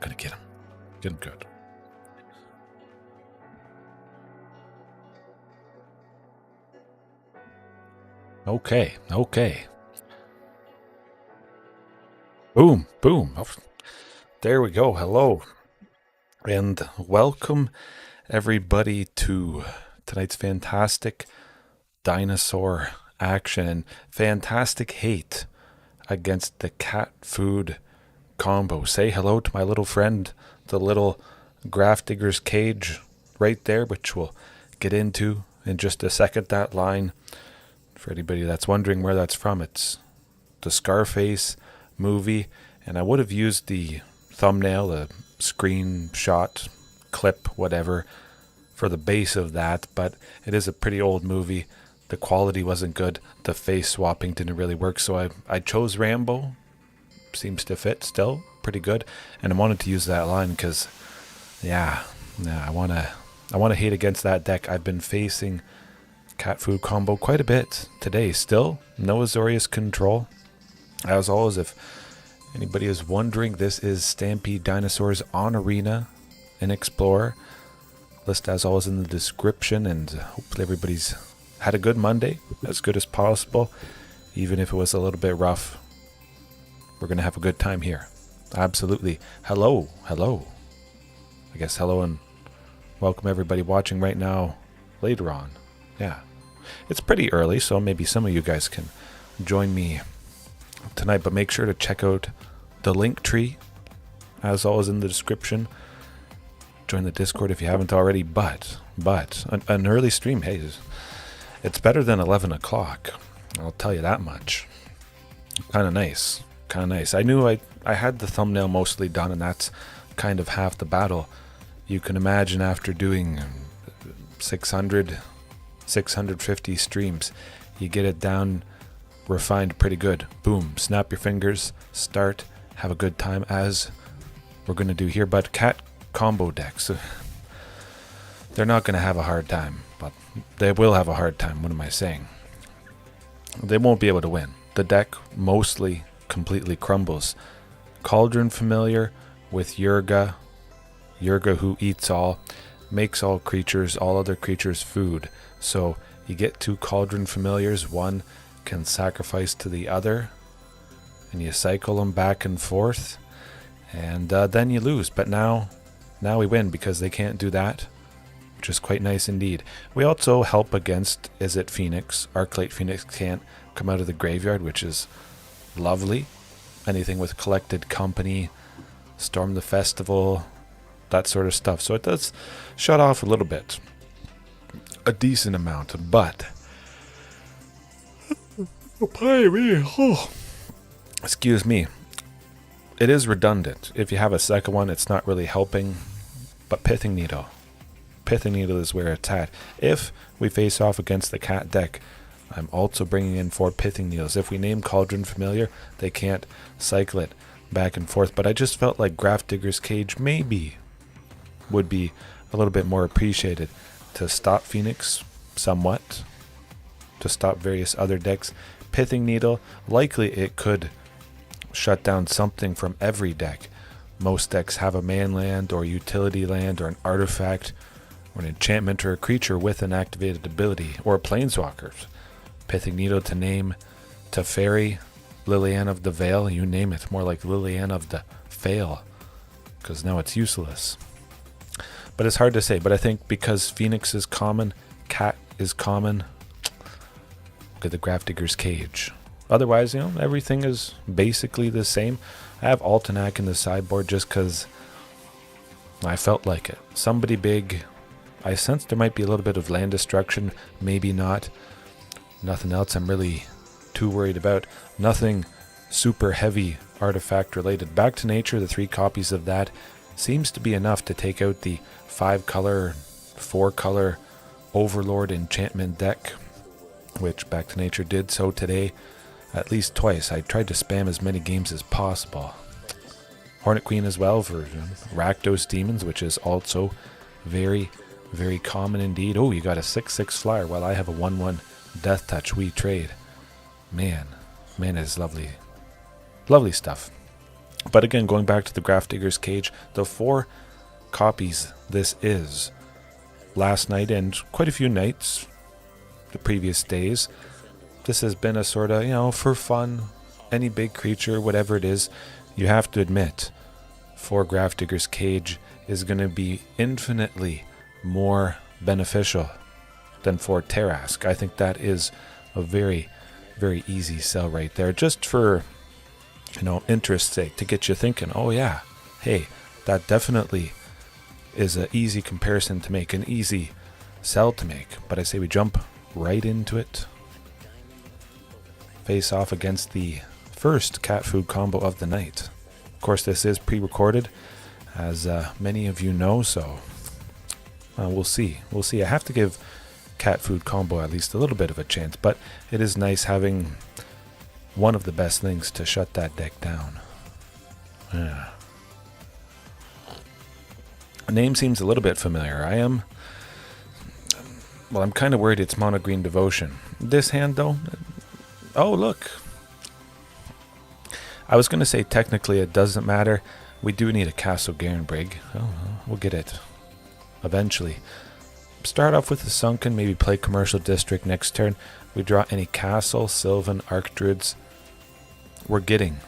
going to get him. Get him good. Okay. Boom. Oh, there we go. Hello. And welcome everybody to tonight's fantastic dinosaur action and fantastic hate against the cat food combo. Say hello to my little friend, the little Grafdigger's cage right there, which we'll get into in just a second. That line, for anybody that's wondering where that's from, it's the Scarface movie, and I would have used the thumbnail, the screenshot, clip, whatever, for the base of that, but it is a pretty old movie. The quality wasn't good. The face swapping didn't really work, so I chose Rambo. Seems to fit still. Pretty good. And I wanted to use that line because, I want to hate against that deck. I've been facing cat food combo quite a bit today. Still, no Azorius control. As always, if anybody is wondering, this is Stampede Dinosaurs on Arena and Explorer. List as always in the description, and hopefully everybody's had a good Monday, as good as possible. Even if it was a little bit rough, we're going to have a good time here. Absolutely. Hello. I guess hello and welcome everybody watching right now, later on. Yeah. It's pretty early, so maybe some of you guys can join me tonight, but make sure to check out the link tree, as always in the description. Join the Discord if you haven't already, but an early stream, hey, it's better than 11 o'clock. I'll tell you that much. Kind of nice. I knew I had the thumbnail mostly done, and that's kind of half the battle. You can imagine after doing 650 streams, you get it down, refined pretty good. Boom, snap your fingers, start, have a good time, as we're going to do here. But cat combo decks, they're not going to have a hard time, but they will have a hard time. What am I saying? They won't be able to win. The deck mostly completely crumbles. Cauldron familiar with Yurga who eats all, makes all other creatures food. So you get two Cauldron familiars, one can sacrifice to the other, and you cycle them back and forth, and then you lose. But now we win because they can't do that, which is quite nice indeed. We also help against Izzet Phoenix. Arclight Phoenix can't come out of the graveyard, which is lovely. Anything with Collected Company, Storm the Festival, that sort of stuff. So it does shut off a little bit. A decent amount, but excuse me. It is redundant. If you have a second one, it's not really helping. But Pithing Needle is where it's at. If we face off against the cat deck, I'm also bringing in 4 Pithing Needles. If we name Cauldron familiar, they can't cycle it back and forth. But I just felt like Grafdigger's Cage maybe would be a little bit more appreciated to stop Phoenix somewhat, to stop various other decks. Pithing Needle, likely it could shut down something from every deck. Most decks have a man land or utility land or an artifact or an enchantment or a creature with an activated ability, or planeswalkers. Pithing Needle to name Teferi, Liliana of the Veil, you name it. More like Liliana of the Fail, because now it's useless. But it's hard to say. But I think because Phoenix is common, Cat is common, look at the Grafdigger's Cage. Otherwise, everything is basically the same. I have Altenac in the sideboard just because I felt like it. Somebody big. I sensed there might be a little bit of land destruction. Maybe not. Nothing else I'm really too worried about. Nothing super heavy artifact related. Back to Nature, the 3 copies of that seems to be enough to take out the 5-color, 4-color Overlord enchantment deck, which Back to Nature did so today at least twice. I tried to spam as many games as possible. Hornet Queen as well for Rakdos Demons, which is also very, very common indeed. Oh, you got a 6/6 flyer while I have a 1/1 Death Touch. We trade. Man, it is lovely. Lovely stuff. But again, going back to the Grafdigger's Cage, the 4 copies this is last night and quite a few nights the previous days. This has been a sort of, for fun, any big creature, whatever it is, you have to admit, 4 Grafdigger's Cage is going to be infinitely more beneficial than 4 Tyrranax. I think that is a very, very easy sell right there, just for, interest's sake, to get you thinking, oh yeah, hey, that definitely is an easy comparison to make, an easy sell to make. But I say we jump right into it. Face off against the first cat food combo of the night. Of course, this is pre-recorded, as many of you know, so we'll see. We'll see. I have to give cat food combo at least a little bit of a chance, but it is nice having one of the best things to shut that deck down. Yeah. The name seems a little bit familiar. I'm kind of worried it's Mono Green Devotion. This hand, though, oh, look. I was going to say technically it doesn't matter. We do need a Castle Garenbrig. Oh, we'll get it eventually. Start off with the Sunken, maybe play Commercial District next turn. We draw any Castle, Sylvan, Archdruids. We're getting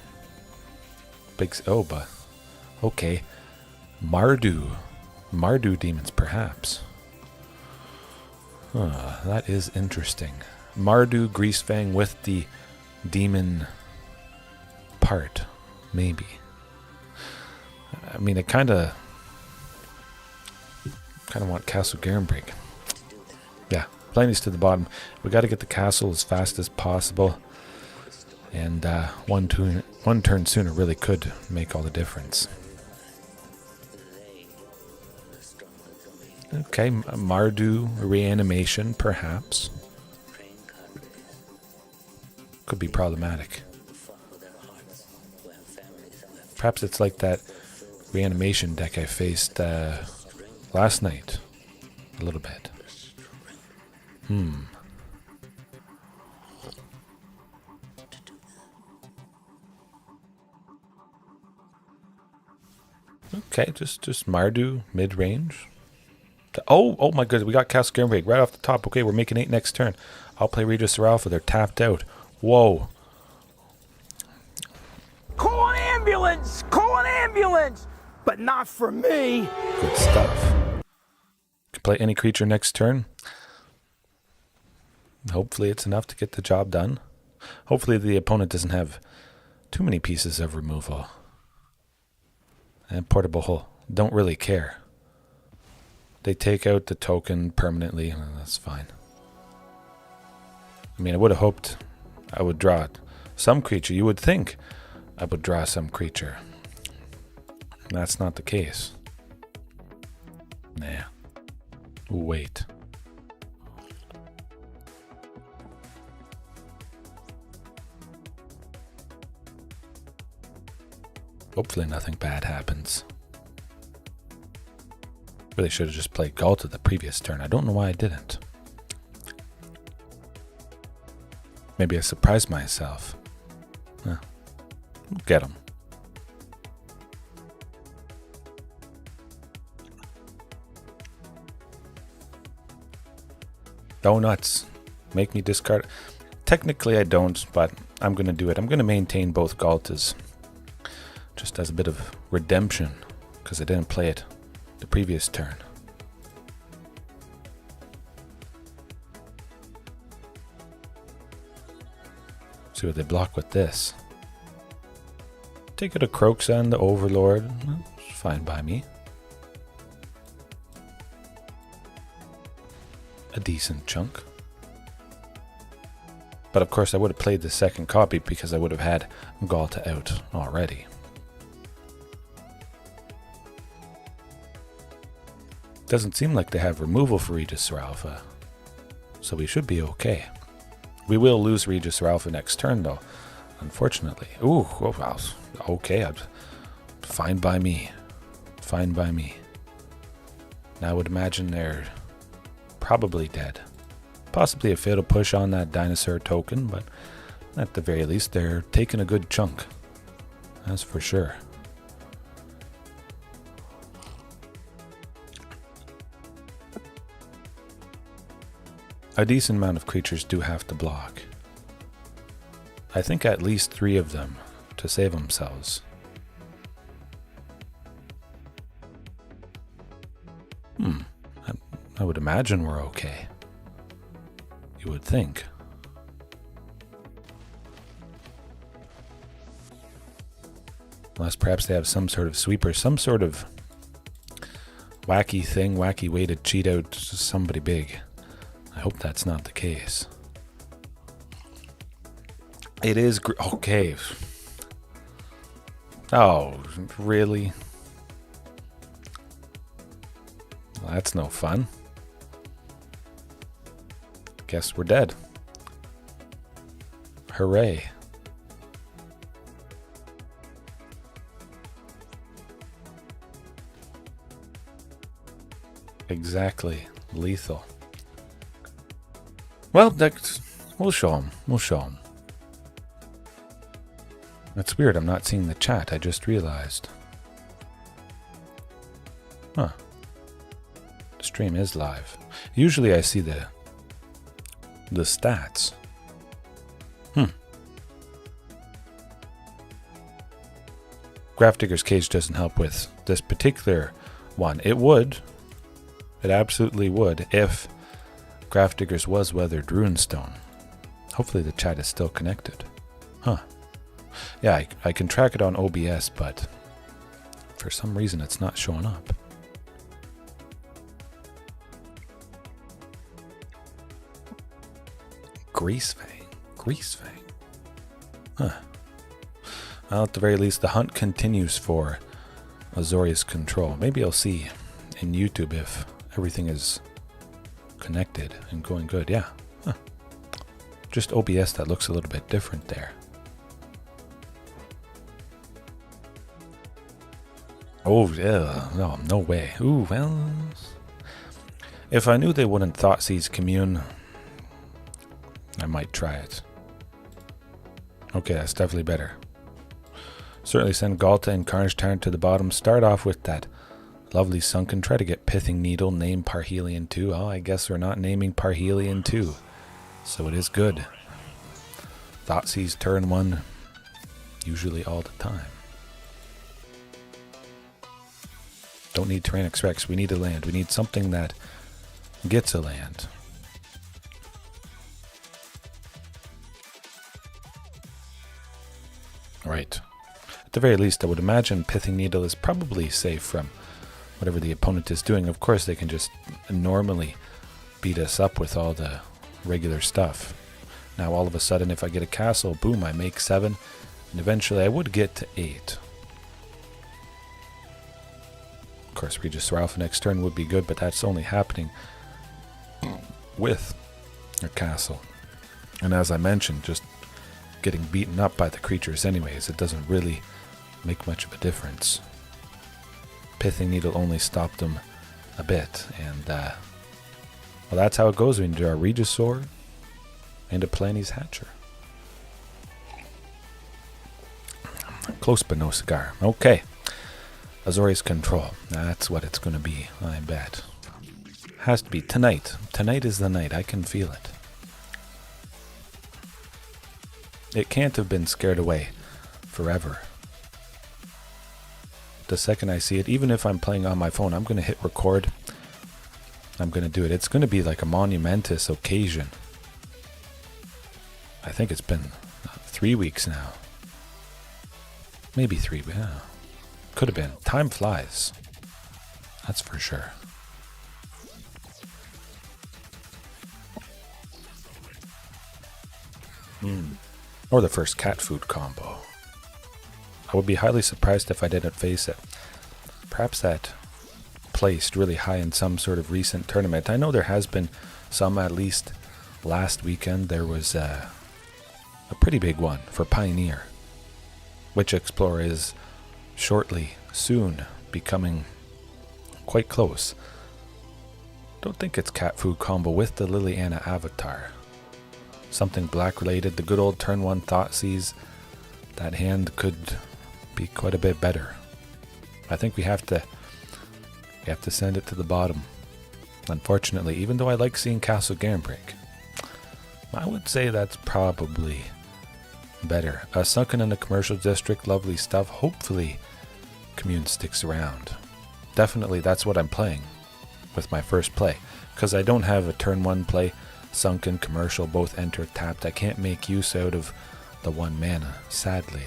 big... Oh, but... Okay. Mardu demons, perhaps. That is interesting. Mardu, Greasefang with the demon part, maybe. I mean, I kind of want Castle Garenbrig. Yeah, playing these to the bottom. We got to get the castle as fast as possible, and one turn sooner really could make all the difference. Okay, Mardu reanimation, perhaps. Could be problematic. Perhaps it's like that reanimation deck I faced last night. A little bit. Okay, just Mardu mid-range. Oh my goodness, we got Castle Garenbrig right off the top. Okay, we're making 8 next turn. I'll play Regisaur Alpha. They're tapped out. Whoa. Call an ambulance! Call an ambulance! But not for me! Good stuff. Can play any creature next turn. Hopefully it's enough to get the job done. Hopefully the opponent doesn't have too many pieces of removal. And Portable Hull don't really care. They take out the token permanently. That's fine. I mean, I would have hoped I would draw some creature. You would think I would draw some creature. That's not the case. Nah. Wait. Hopefully nothing bad happens. Really should have just played Ghalta the previous turn. I don't know why I didn't. Maybe I surprised myself. Get him. Donuts. Make me discard. Technically I don't, but I'm going to do it. I'm going to maintain both Ghaltas. Just as a bit of redemption. Because I didn't play it the previous turn. See what they block with this. Take it a Kroxa and the Overlord. It's fine by me. A decent chunk. But of course I would have played the second copy because I would have had Ghalta out already. Doesn't seem like they have removal for Regisaur Alpha, so we should be okay. We will lose Regisaur Alpha next turn, though, unfortunately. Ooh, oh, wow. Okay, fine by me. Fine by me. Now I would imagine they're probably dead. Possibly a fatal push on that Dinosaur token, but at the very least, they're taking a good chunk. That's for sure. A decent amount of creatures do have to block. I think at least 3 of them to save themselves. I would imagine we're okay. You would think. Unless perhaps they have some sort of sweeper, some sort of wacky thing, wacky way to cheat out somebody big. I hope that's not the case. It is okay. Oh, really? Well, that's no fun. Guess we're dead. Hooray. Exactly. Lethal. Well, we'll show him. We'll show him. That's weird. I'm not seeing the chat. I just realized. Huh. The stream is live. Usually I see the stats. Grafdigger's Cage doesn't help with this particular one. It would. It absolutely would if Grafdigger's was weathered runestone. Hopefully the chat is still connected. Huh. Yeah, I can track it on OBS, but for some reason it's not showing up. Greasefang. Huh. Well, at the very least, the hunt continues for Azorius Control. Maybe I'll see in YouTube if everything is connected and going good. Yeah. Huh. Just OBS that looks a little bit different there. Oh, yeah. No way. Ooh, well. If I knew they wouldn't Thoughtseize Commune, I might try it. Okay, that's definitely better. Certainly send Ghalta and Carnage Tyrant to the bottom. Start off with that lovely Sunken. Try to get Pithing Needle. Name Parhelion 2. Oh, I guess we're not naming Parhelion 2. So it is good. Thoughtseize turn 1. Usually all the time. Don't need Tyrranax Rex. We need a land. We need something that gets a land. Right. At the very least, I would imagine Pithing Needle is probably safe from whatever the opponent is doing. Of course, they can just normally beat us up with all the regular stuff. Now, all of a sudden, if I get a castle, boom, I make 7. And eventually, I would get to 8. Of course, Regisaur Alpha next turn would be good, but that's only happening with a castle. And as I mentioned, just getting beaten up by the creatures anyways, it doesn't really make much of a difference. Pithing Needle only stopped them a bit, and well, that's how it goes. We do our Regisaur and a Palani's Hatcher. Close but no cigar. Okay. Azorius Control. That's what it's going to be, I bet. Has to be tonight. Tonight is the night. I can feel it. It can't have been scared away forever. The second I see it, even if I'm playing on my phone, I'm going to hit record. I'm going to do it. It's going to be like a monumentous occasion. I think it's been 3 weeks now. Maybe 3, yeah. Could have been. Time flies. That's for sure. Or the first cat food combo. I would be highly surprised if I didn't face it. Perhaps that placed really high in some sort of recent tournament. I know there has been some, at least last weekend. There was a pretty big one for Pioneer. Witch Explorer is soon becoming quite close. Don't think it's cat food combo with the Liliana avatar. Something black related. The good old turn 1 Thoughtseize. That hand could be quite a bit better. I think we have to send it to the bottom. Unfortunately, even though I like seeing Castle Garenbrig, I would say that's probably better. Sunken in the commercial district, lovely stuff. Hopefully, Commune sticks around. Definitely, that's what I'm playing with my first play, because I don't have a turn 1 play. Sunken, commercial, both enter tapped. I can't make use out of the 1 mana, sadly.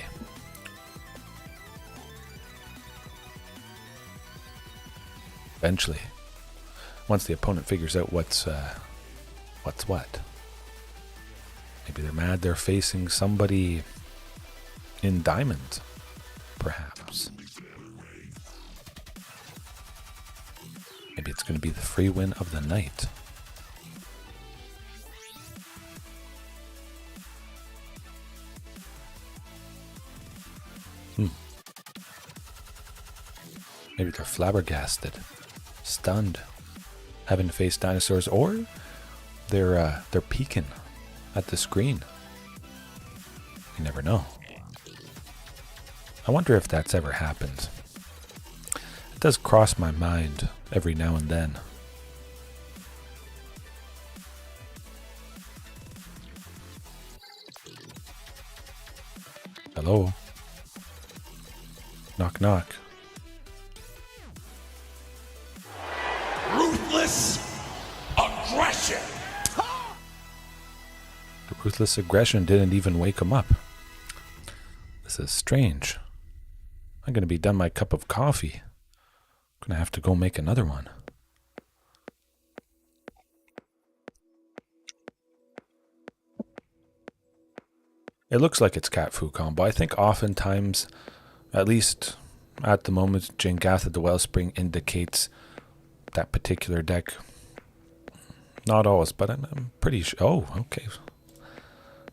Eventually, once the opponent figures out what's what. Maybe they're mad they're facing somebody in diamond, perhaps. Maybe it's going to be the free win of the night. Maybe they're flabbergasted, stunned, having to face dinosaurs, or they're peeking at the screen. You never know. I wonder if that's ever happened. It does cross my mind every now and then. Hello? Knock knock. Ruthless aggression. The ruthless aggression didn't even wake him up. This is strange. I'm going to be done my cup of coffee. I'm going to have to go make another one. It looks like it's cat food combo. I think oftentimes, at least at the moment, Ghalta the Wellspring indicates that particular deck. Not always, but I'm pretty sure. Oh, okay.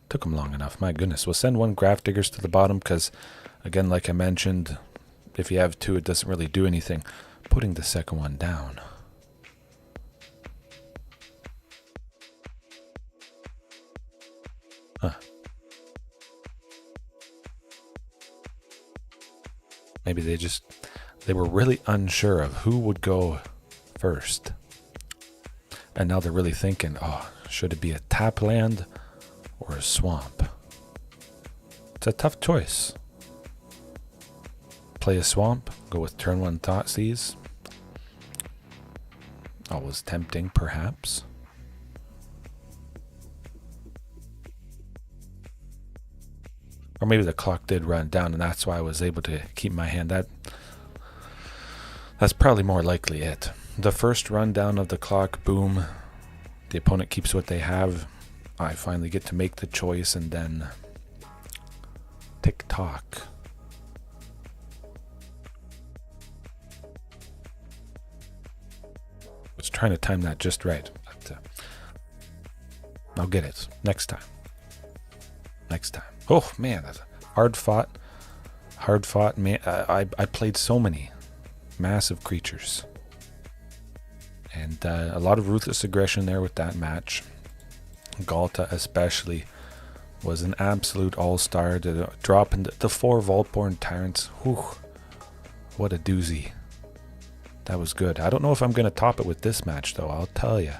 Took him long enough. My goodness. We'll send 1 Grafdiggers to the bottom because, again, like I mentioned, if you have 2, it doesn't really do anything. Putting the second one down. Huh. Maybe they were really unsure of who would go first. And now they're really thinking, oh, should it be a tap land or a swamp? It's a tough choice. Play a swamp, go with turn 1 Thoughtseize. Always tempting, perhaps. Or maybe the clock did run down and that's why I was able to keep my hand. That's probably more likely it. The first rundown of the clock, boom. The opponent keeps what they have. I finally get to make the choice and then tick-tock. I was trying to time that just right. But, I'll get it. Next time. Next time. Oh, man. That's hard fought. Hard fought. Man, I played so many massive creatures. And a lot of ruthless aggression there with that match. Ghalta especially was an absolute all-star. To drop into the 4 Vaultborn Tyrants. Whew. What a doozy. That was good. I don't know if I'm going to top it with this match, though. I'll tell you.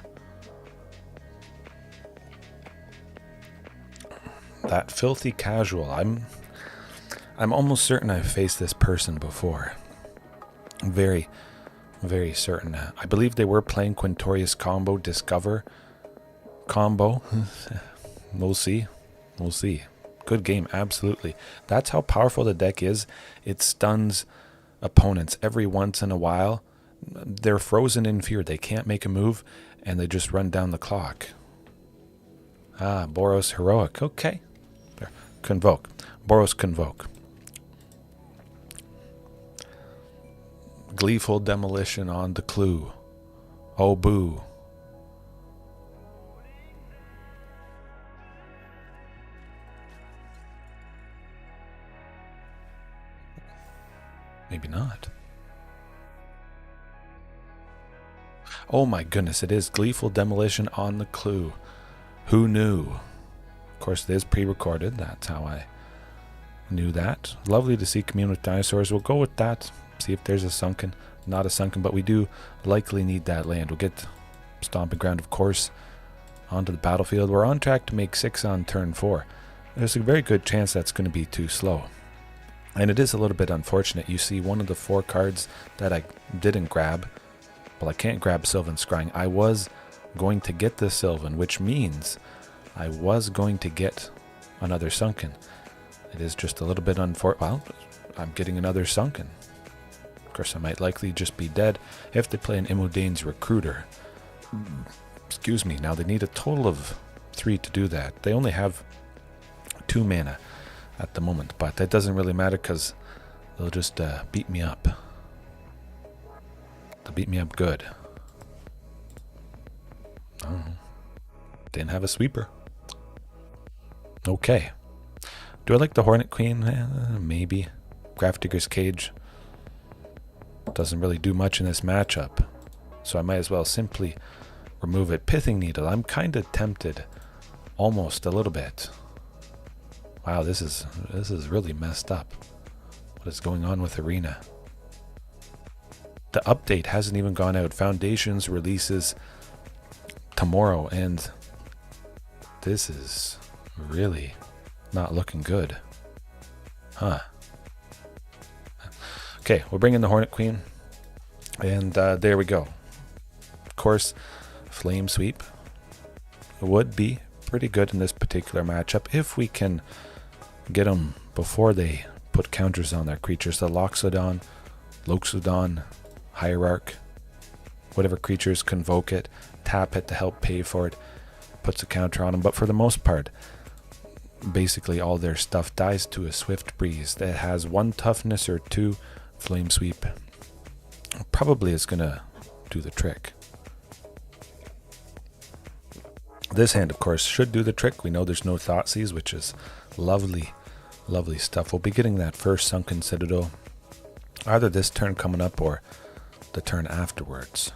That filthy casual. I'm almost certain I've faced this person before. Very, very certain. I believe they were playing Quintorius combo, Discover combo. We'll see. We'll see. Good game, absolutely. That's how powerful the deck is. It stuns opponents every once in a while. They're frozen in fear. They can't make a move, and they just run down the clock. Ah, Boros Heroic. Okay. There. Convoke. Boros Convoke. Gleeful Demolition on the clue. Oh, boo. Maybe not. Oh my goodness, it is Gleeful Demolition on the clue. Who knew? Of course, it is pre-recorded. That's how I Knew that. Lovely to see Commune with Dinosaurs. We'll go with that. See if there's a Sunken. Not a Sunken, but we do likely need that land. We'll get Stomping Ground, of course, onto the battlefield. We're on track to make 6 on turn 4. There's a very good chance that's going to be too slow. And it is a little bit unfortunate. You see one of the 4 cards that I didn't grab. Well, I can't grab Sylvan Scrying. I was going to get the Sylvan, which means I was going to get another Sunken. It is just a little bit unfortunate. Well, I'm getting another Sunken. Of course, I might likely just be dead if they play an Imodane's Recruiter. Excuse me. Now, they need a total of 3 to do that. They only have 2 mana at the moment, but that doesn't really matter because they'll just beat me up. They'll beat me up good. Oh, didn't have a sweeper. Okay. Do I like the Hornet Queen? Maybe. Grafdigger's Cage doesn't really do much in this matchup, so I might as well simply remove it. Pithing Needle. I'm kind of tempted, almost a little bit. Wow, this is really messed up. What is going on with Arena? The update hasn't even gone out. Foundations releases tomorrow, and this is really not looking good. Huh. Okay, we'll bring in the Hornet Queen, and there we go. Of course, Flame Sweep would be pretty good in this particular matchup if we can get them before they put counters on their creatures. The Loxodon, Hierarch, whatever creatures convoke it, tap it to help pay for it, puts a counter on them. But for the most part, basically all their stuff dies to a Swift Breeze that has 1 toughness or 2 Flame Sweep. Probably is going to do the trick. This hand, of course, should do the trick. We know there's no Thoughtseize, which is lovely, lovely stuff. We'll be getting that first Sunken Citadel either this turn coming up or the turn afterwards.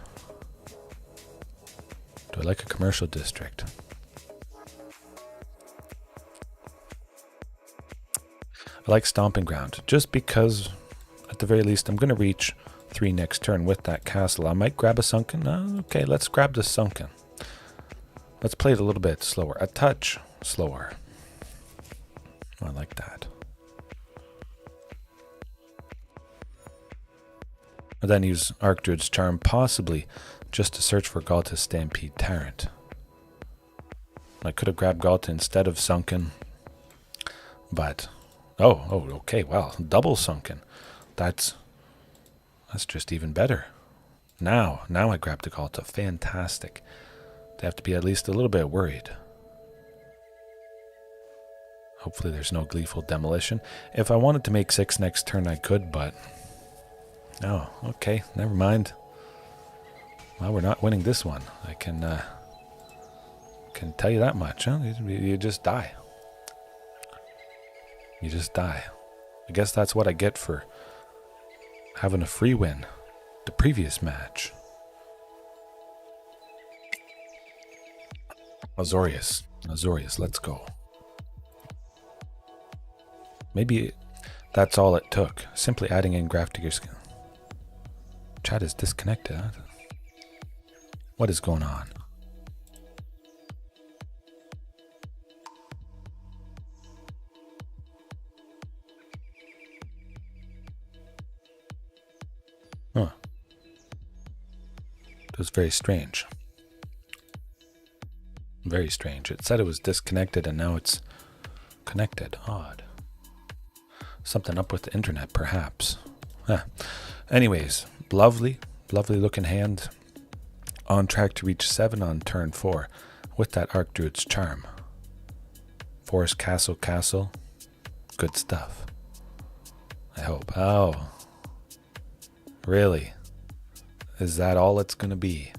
Do I like a commercial district? I like Stomping Ground, just because, at the very least, I'm going to reach 3 next turn with that castle. I might grab a Sunken. Okay, let's grab the Sunken. Let's play it a little bit slower. A touch slower. I like that. And then use Archdruid's Charm, possibly just to search for Ghalta's Stampede Tyrant. I could have grabbed Ghalta instead of Sunken, but oh, okay, well, double Sunken. That's just even better. Now I grabbed the Ghalta. Fantastic. They have to be at least a little bit worried. Hopefully there's no Gleeful Demolition. If I wanted to make 6 next turn, I could, but oh, okay, never mind. Well, we're not winning this one. I can tell you that much. Huh? You just die. You just die. I guess that's what I get for having a free win the previous match. Azorius, let's go. Maybe that's all it took. Simply adding in Grafdigger's. Chat is disconnected. Huh? What is going on? Huh. It was very strange. Very strange. It said it was disconnected and now it's connected. Odd. Something up with the internet, perhaps. Anyways, lovely looking hand. On track to reach 7 on turn 4 with that Archdruid's Charm. Forest Castle. Good stuff. I hope. Oh. Really? Is that all it's going to be?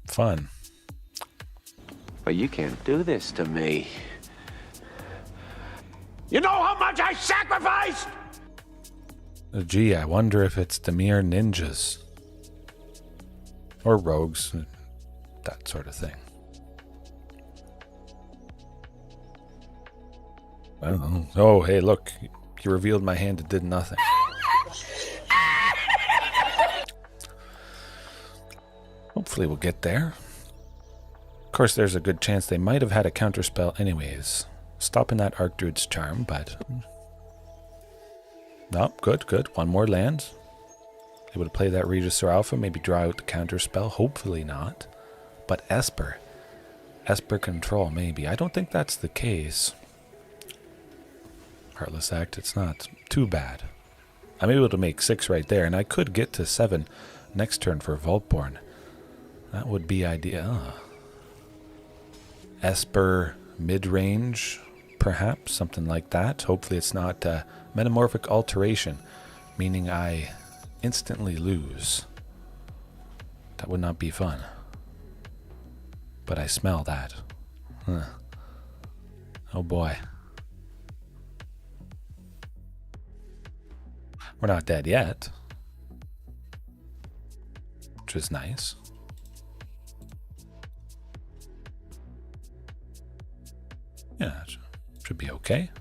Fun. But you can't do this to me. You know how much I sacrificed? Gee, I wonder if it's the mere ninjas. Or rogues. That sort of thing. Oh, hey, look. He revealed my hand and did nothing. Hopefully we'll get there. Of course, there's a good chance they might have had a counterspell anyways. Stopping that Archdruid's charm, but... No, good. One more land. Able to play that Regisaur Alpha, maybe draw out the counterspell. Hopefully not. But Esper control, maybe. I don't think that's the case. Heartless Act, it's not too bad. I'm able to make 6 right there, and I could get to 7 next turn for Vaultborn. That would be ideal. Esper Midrange, perhaps, something like that. Hopefully it's not Metamorphic Alteration, meaning I instantly lose. That would not be fun. But I smell that. Huh. Oh boy. We're not dead yet, which is nice. Yeah, should be okay.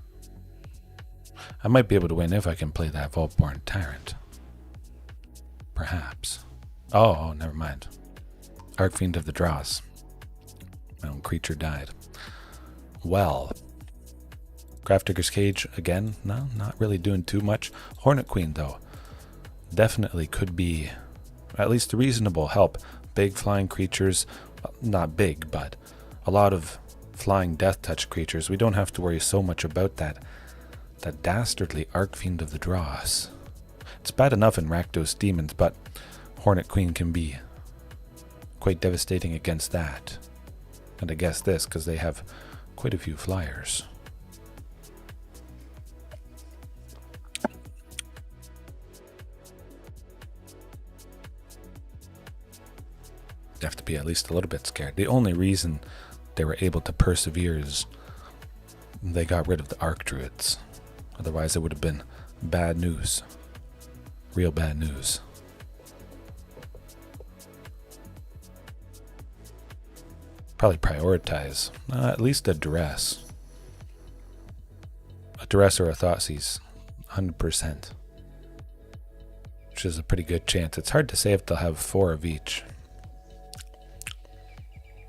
I might be able to win if I can play that Vaultborn Tyrant. Perhaps. Oh, never mind. Archfiend of the Draws. My own creature died. Well. Grafdigger's Cage, again, no, not really doing too much. Hornet Queen, though, definitely could be at least a reasonable help. Big flying creatures, well, not big, but a lot of flying death touch creatures. We don't have to worry so much about that dastardly Archfiend of the Draws. It's bad enough in Rakdos Demons, but Hornet Queen can be quite devastating against that. And I guess this, because they have quite a few flyers. They have to be at least a little bit scared. The only reason they were able to persevere is they got rid of the Archdruids. Otherwise it would have been bad news. Real bad news. Probably prioritize at least a duress. A duress or a Thoughtseize, 100%. Which is a pretty good chance. It's hard to say if they'll have 4 of each.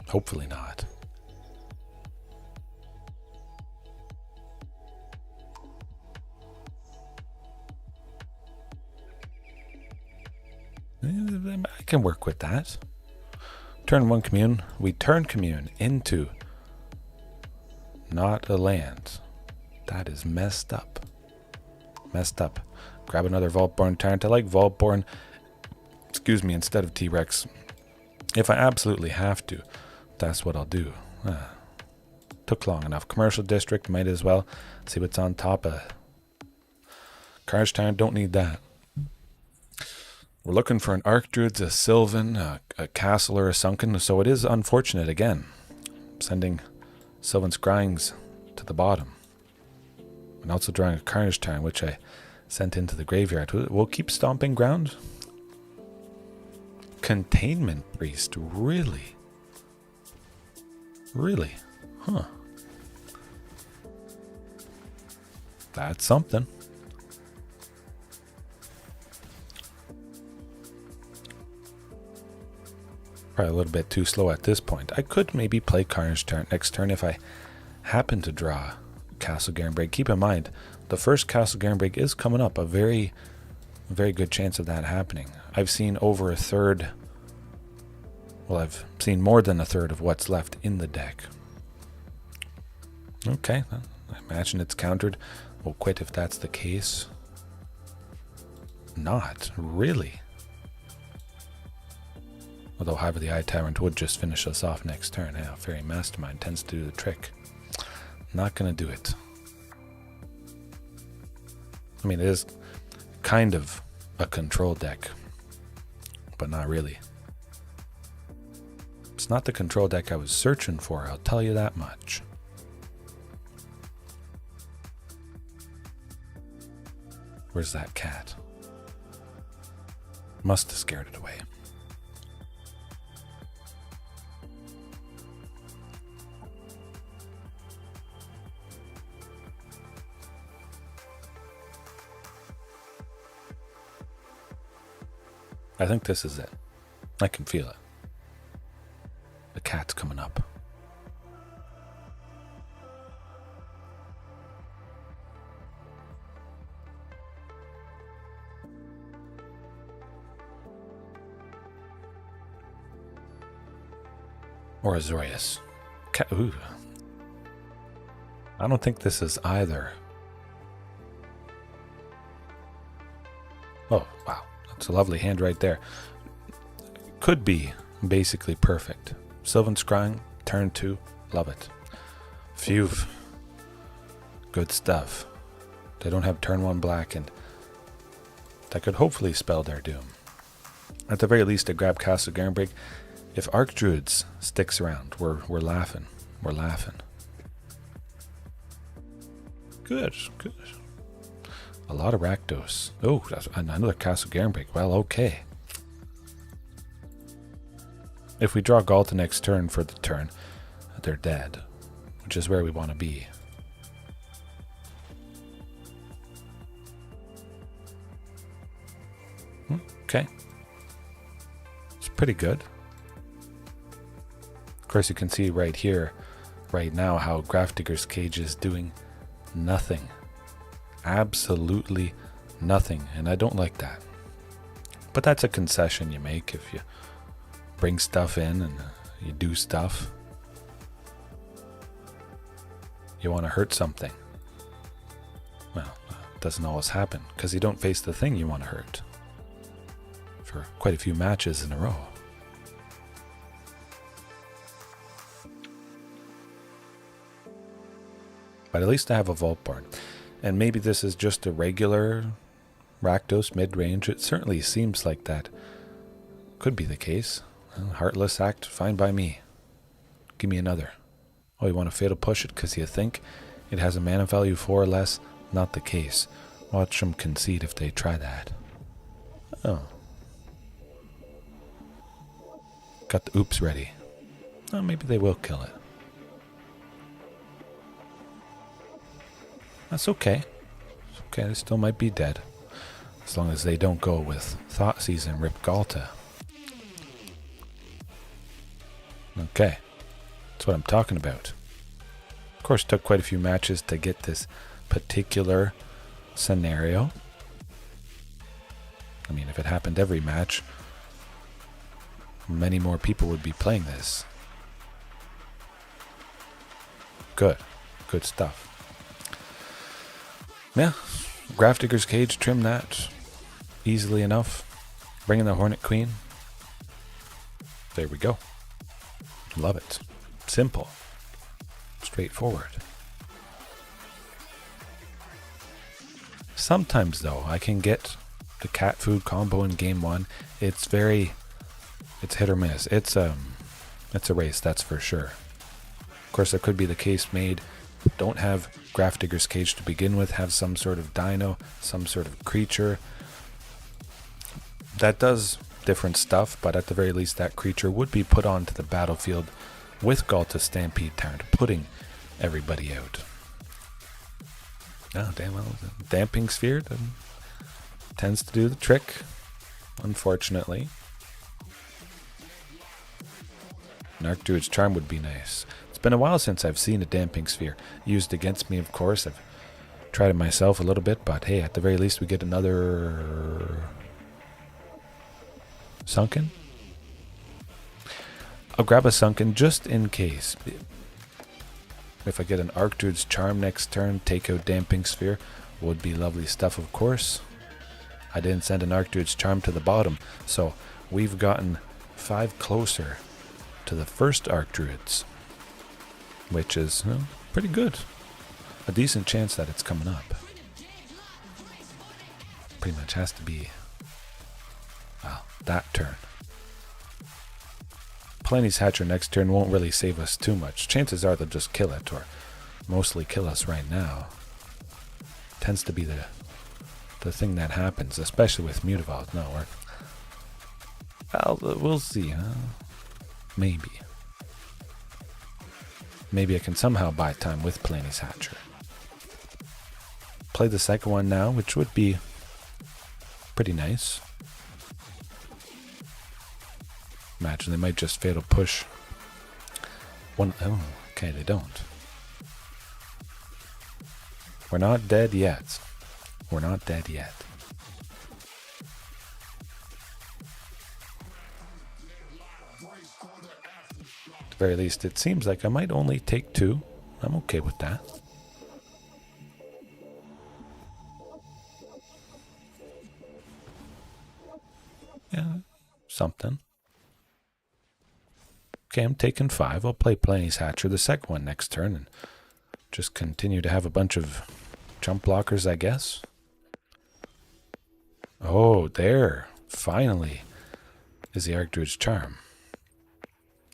Hopefully not. I can work with that. Turn 1 Commune. We turn Commune into not a land. That is messed up. Messed up. Grab another Vaultborn Tyrant. I like Vaultborn, instead of T-Rex. If I absolutely have to, that's what I'll do. Took long enough. Commercial District, might as well see what's on top of Carnage Tyrant. Don't need that. We're looking for an Archdruid, a Sylvan, a Castle, or a Sunken, so it is unfortunate again. Sending Sylvan Scryings to the bottom. And also drawing a Carnage Tyrant, which I sent into the graveyard. We'll keep Stomping Ground. Containment Priest, really? Really? Huh. That's something. Probably a little bit too slow at this point. I could maybe play Carnage Tyrant next turn if I happen to draw Castle Garenbrig. Keep in mind, the first Castle Garenbrig is coming up. A very, very good chance of that happening. I've seen over a third. Well, I've seen more than a third of what's left in the deck. Okay, I imagine it's countered. We'll quit if that's the case. Not really. Although Hive of the Eye Tyrant would just finish us off next turn. Yeah, Fairy Mastermind tends to do the trick. Not going to do it. I mean, it is kind of a control deck, but not really. It's not the control deck I was searching for, I'll tell you that much. Where's that cat? Must have scared it away. I think this is it. I can feel it. The cat's coming up. Or Azorius. Ooh. I don't think this is either. Oh, wow. That's a lovely hand right there. Could be basically perfect. Sylvan Scrying, turn 2. Love it. Phew. Good stuff. They don't have turn 1 black, and that could hopefully spell their doom. At the very least, I grab Castle Garenbrig. If Archdruids sticks around, we're laughing. We're laughing. Good, good. A lot of Rakdos. Oh, that's another Castle Garenbrig. Well, okay. If we draw Ghalta next turn for the turn, they're dead, which is where we want to be. Okay. It's pretty good. Of course, you can see right here, right now, how Grafdigger's Cage is doing nothing. Absolutely nothing, and I don't like that. But that's a concession you make if you bring stuff in and you do stuff. You want to hurt something. Well, it doesn't always happen, because you don't face the thing you want to hurt for quite a few matches in a row. But at least I have a Vaultborn. And maybe this is just a regular Rakdos Midrange. It certainly seems like that could be the case. Heartless Act, fine by me. Give me another. Oh, you want to Fatal Push it because you think it has a mana value 4 or less? Not the case. Watch them concede if they try that. Oh. Got the oops ready. Oh, maybe they will kill it. That's okay. It's okay, they still might be dead. As long as they don't go with Thoughtseize and rip Ghalta. Okay. That's what I'm talking about. Of course, it took quite a few matches to get this particular scenario. I mean, if it happened every match, many more people would be playing this. Good. Good stuff. Yeah, Grafdigger's Cage, trim that easily enough. Bring in the Hornet Queen. There we go. Love it. Simple. Straightforward. Sometimes, though, I can get the cat food combo in game 1. It's hit or miss. It's a race, that's for sure. Of course, there could be the case made. Don't have Grafdigger's Cage to begin with. Have some sort of dino, some sort of creature. That does different stuff, but at the very least that creature would be put onto the battlefield with Ghalta Stampede Tyrant, putting everybody out. Oh, damn well. The Damping Sphere tends to do the trick, unfortunately. An Archdruid's Charm would be nice. It's been a while since I've seen a Damping Sphere used against me, of course. I've tried it myself a little bit, but hey, at the very least we get another Sunken. I'll grab a Sunken just in case. If I get an Archdruid's Charm next turn, take out Damping Sphere, would be lovely stuff, of course. I didn't send an Archdruid's Charm to the bottom, so we've gotten 5 closer to the first Archdruids, which is pretty good. A decent chance that it's coming up. Pretty much has to be, well, that turn. Palani's Hatcher next turn won't really save us too much. Chances are they'll just kill it, or mostly kill us right now. Tends to be the thing that happens, especially with Mutavault. No, we'll see, huh? Maybe. Maybe I can somehow buy time with Palani's Hatcher. Play the second one now, which would be pretty nice. Imagine they might just fatal push one. Oh, okay, they don't. We're not dead yet. We're not dead yet. At the very least, it seems like I might only take 2. I'm okay with that. Yeah, something. Okay, I'm taking 5. I'll play Palani's Hatcher, the second one, next turn, and just continue to have a bunch of jump blockers, I guess. Oh, there. Finally is the Archdruid's Charm.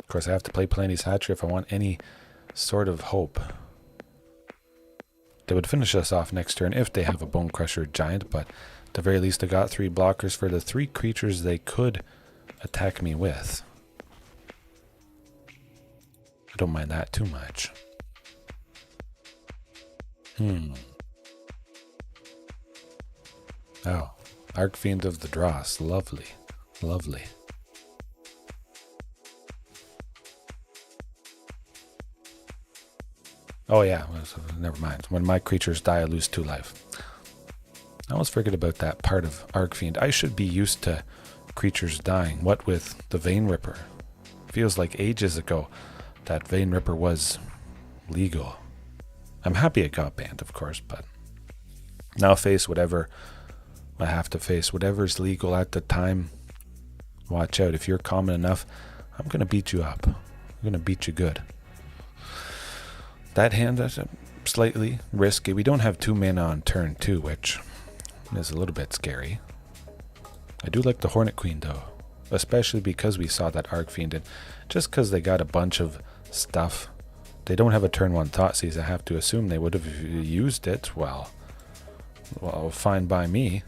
Of course, I have to play Palani's Hatcher if I want any sort of hope. They would finish us off next turn if they have a Bone Crusher Giant, but at the very least I got 3 blockers for the 3 creatures they could attack me with. I don't mind that too much. Oh, Archfiend of the Dross. Lovely. Lovely. Oh yeah, never mind. When my creatures die, I lose 2 life. I almost forget about that part of Archfiend. I should be used to creatures dying. What with the Vein Ripper? Feels like ages ago that Vein Ripper was legal. I'm happy it got banned, of course, but now face whatever I have to face. Whatever's legal at the time. Watch out. If you're common enough, I'm going to beat you up. I'm going to beat you good. That hand is slightly risky. We don't have 2 mana on turn 2, which is a little bit scary. I do like the Hornet Queen, though. Especially because we saw that Archfiend, and just because they got a bunch of stuff. They don't have a turn 1 Thoughtseize. I have to assume they would have used it. Well, fine by me.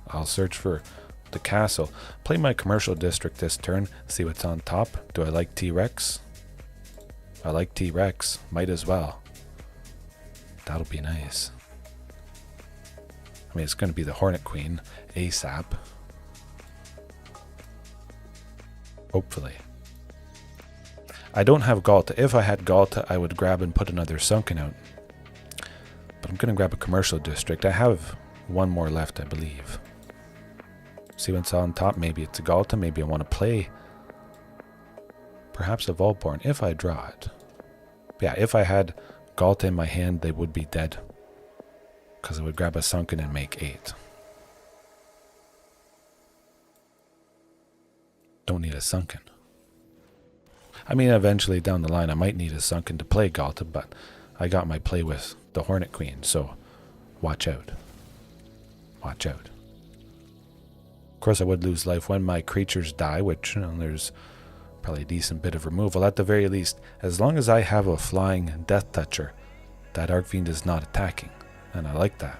I'll search for the castle. Play my commercial district this turn. See what's on top. Do I like T-Rex? I like T-Rex. Might as well. That'll be nice. I mean, it's going to be the Hornet Queen ASAP. Hopefully. I don't have Ghalta. If I had Ghalta, I would grab and put another Sunken out. But I'm going to grab a commercial district. I have 1 more left, I believe. See what's on top. Maybe it's a Ghalta. Maybe I want to play perhaps a Vaultborn if I draw it. Yeah, if I had Ghalta in my hand, they would be dead. Because I would grab a Sunken and make 8. Don't need a Sunken. I mean, eventually down the line, I might need a Sunken to play Ghalta, but I got my play with the Hornet Queen, so watch out. Watch out. Of course, I would lose life when my creatures die, which, there's probably a decent bit of removal. At the very least, as long as I have a flying Death Toucher, that Archfiend is not attacking, and I like that.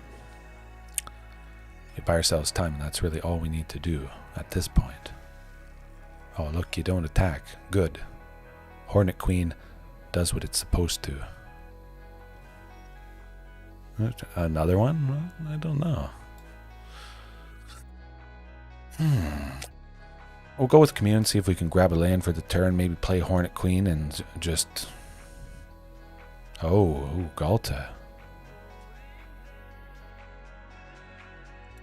We buy ourselves time, and that's really all we need to do at this point. Oh, look, you don't attack. Good. Hornet Queen does what it's supposed to. Another one? Well, I don't know. We'll go with Commune, see if we can grab a land for the turn, maybe play Hornet Queen and just... Oh, Ghalta.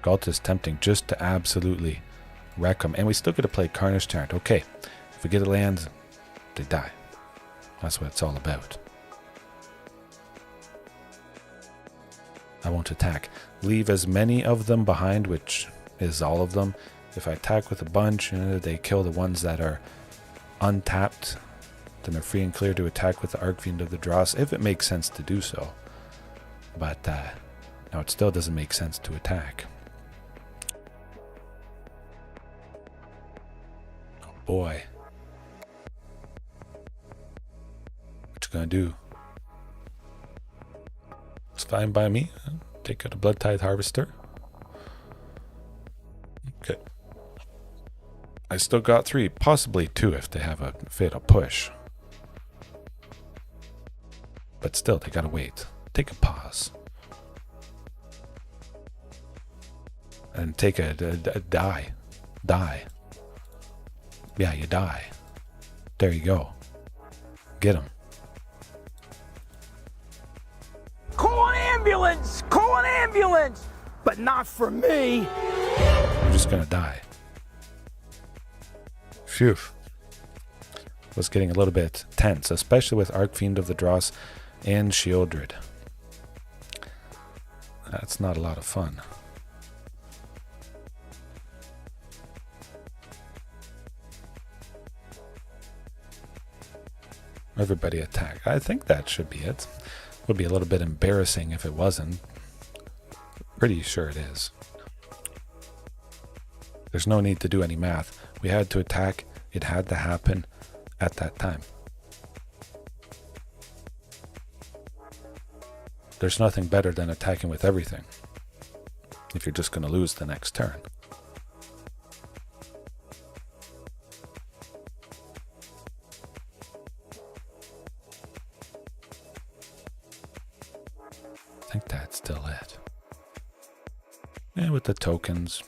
Ghalta's tempting just to absolutely wreck them. And we still get to play Carnage Tyrant. Okay, if we get a land, they die. That's what it's all about. I won't attack. Leave as many of them behind, which is all of them. If I attack with a bunch, they kill the ones that are untapped. Then they're free and clear to attack with the Archfiend of the Dross, if it makes sense to do so. But, no, it still doesn't make sense to attack. Oh boy. What you gonna do? It's fine by me. Take out a Blood Tithe Harvester. Okay. I still got 3, possibly 2 if they have a fatal push. But still, they gotta wait. Take a pause. And take a die. Die. Yeah, you die. There you go. Get him. Call an ambulance! Call an ambulance! But not for me! You're just gonna die. Phew. Was getting a little bit tense, especially with Archfiend of the Dross and Shieldred. That's not a lot of fun. Everybody attack. I think that should be it. Would be a little bit embarrassing if it wasn't. Pretty sure it is. There's no need to do any math. We had to attack. It had to happen at that time. There's nothing better than attacking with everything if you're just going to lose the next turn. I think that's still it. Yeah, with the tokens.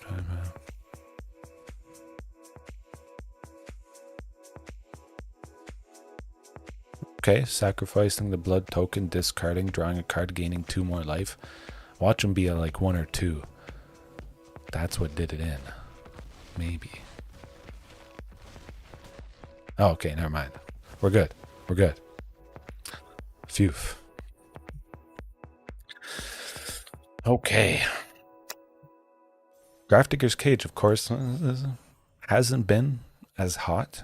Okay, sacrificing the blood token, discarding, drawing a card, gaining 2 more life. Watch them be like 1 or 2. That's what did it in. Maybe. Oh, okay, never mind. We're good. We're good. Phew. Okay. Grafdigger's Cage, of course, hasn't been as hot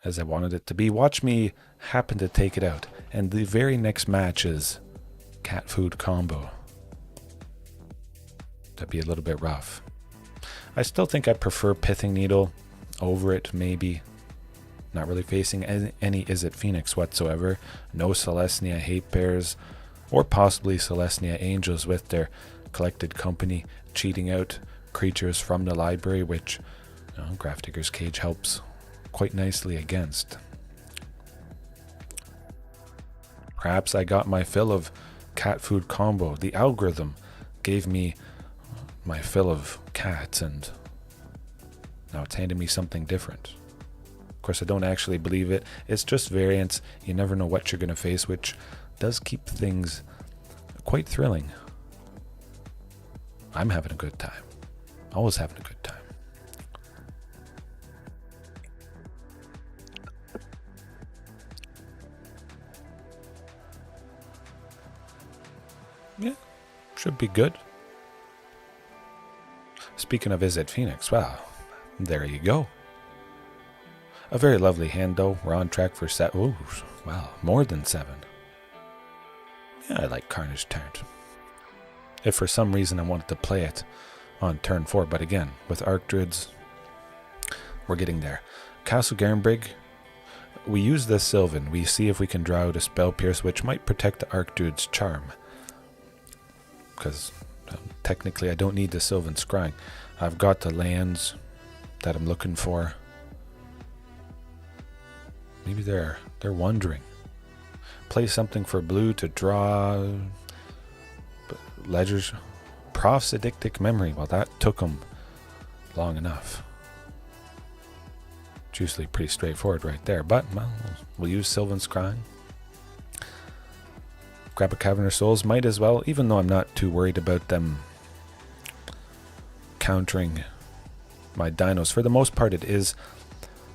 as I wanted it to be. Watch me happen to take it out. And the very next match is cat food combo. That'd be a little bit rough. I still think I prefer Pithing Needle over it, maybe. Not really facing any Izzet Phoenix whatsoever. No Celestia Hate Bears, or possibly Celestia Angels with their collected company, cheating out creatures from the library, which Grafdigger's Cage helps quite nicely against. Perhaps I got my fill of cat food combo. The algorithm gave me my fill of cats, and now it's handing me something different. Of course, I don't actually believe it. It's just variance. You never know what you're going to face, which does keep things quite thrilling. I'm having a good time. Always having a good time. Yeah, should be good. Speaking of Izzet Phoenix, wow, there you go. A very lovely hand, though. We're on track for ooh, wow, more than 7. Yeah, I like Carnage Tyrant. If for some reason I wanted to play it on turn 4, but again, with Archdruids, we're getting there. Castle Garenbrig, we use this Sylvan. We see if we can draw out a Spell Pierce, which might protect the Archdruid's Charm. Because technically I don't need the Sylvan Scrying. I've got the lands that I'm looking for. Maybe they're wondering. Play something for blue to draw Ledger's Prof's Addictic Memory. Well, that took them long enough. It's usually pretty straightforward right there, but well, we'll use Sylvan Scrying. Grab a Cavern of Souls, might as well, even though I'm not too worried about them countering my dinos. For the most part, it is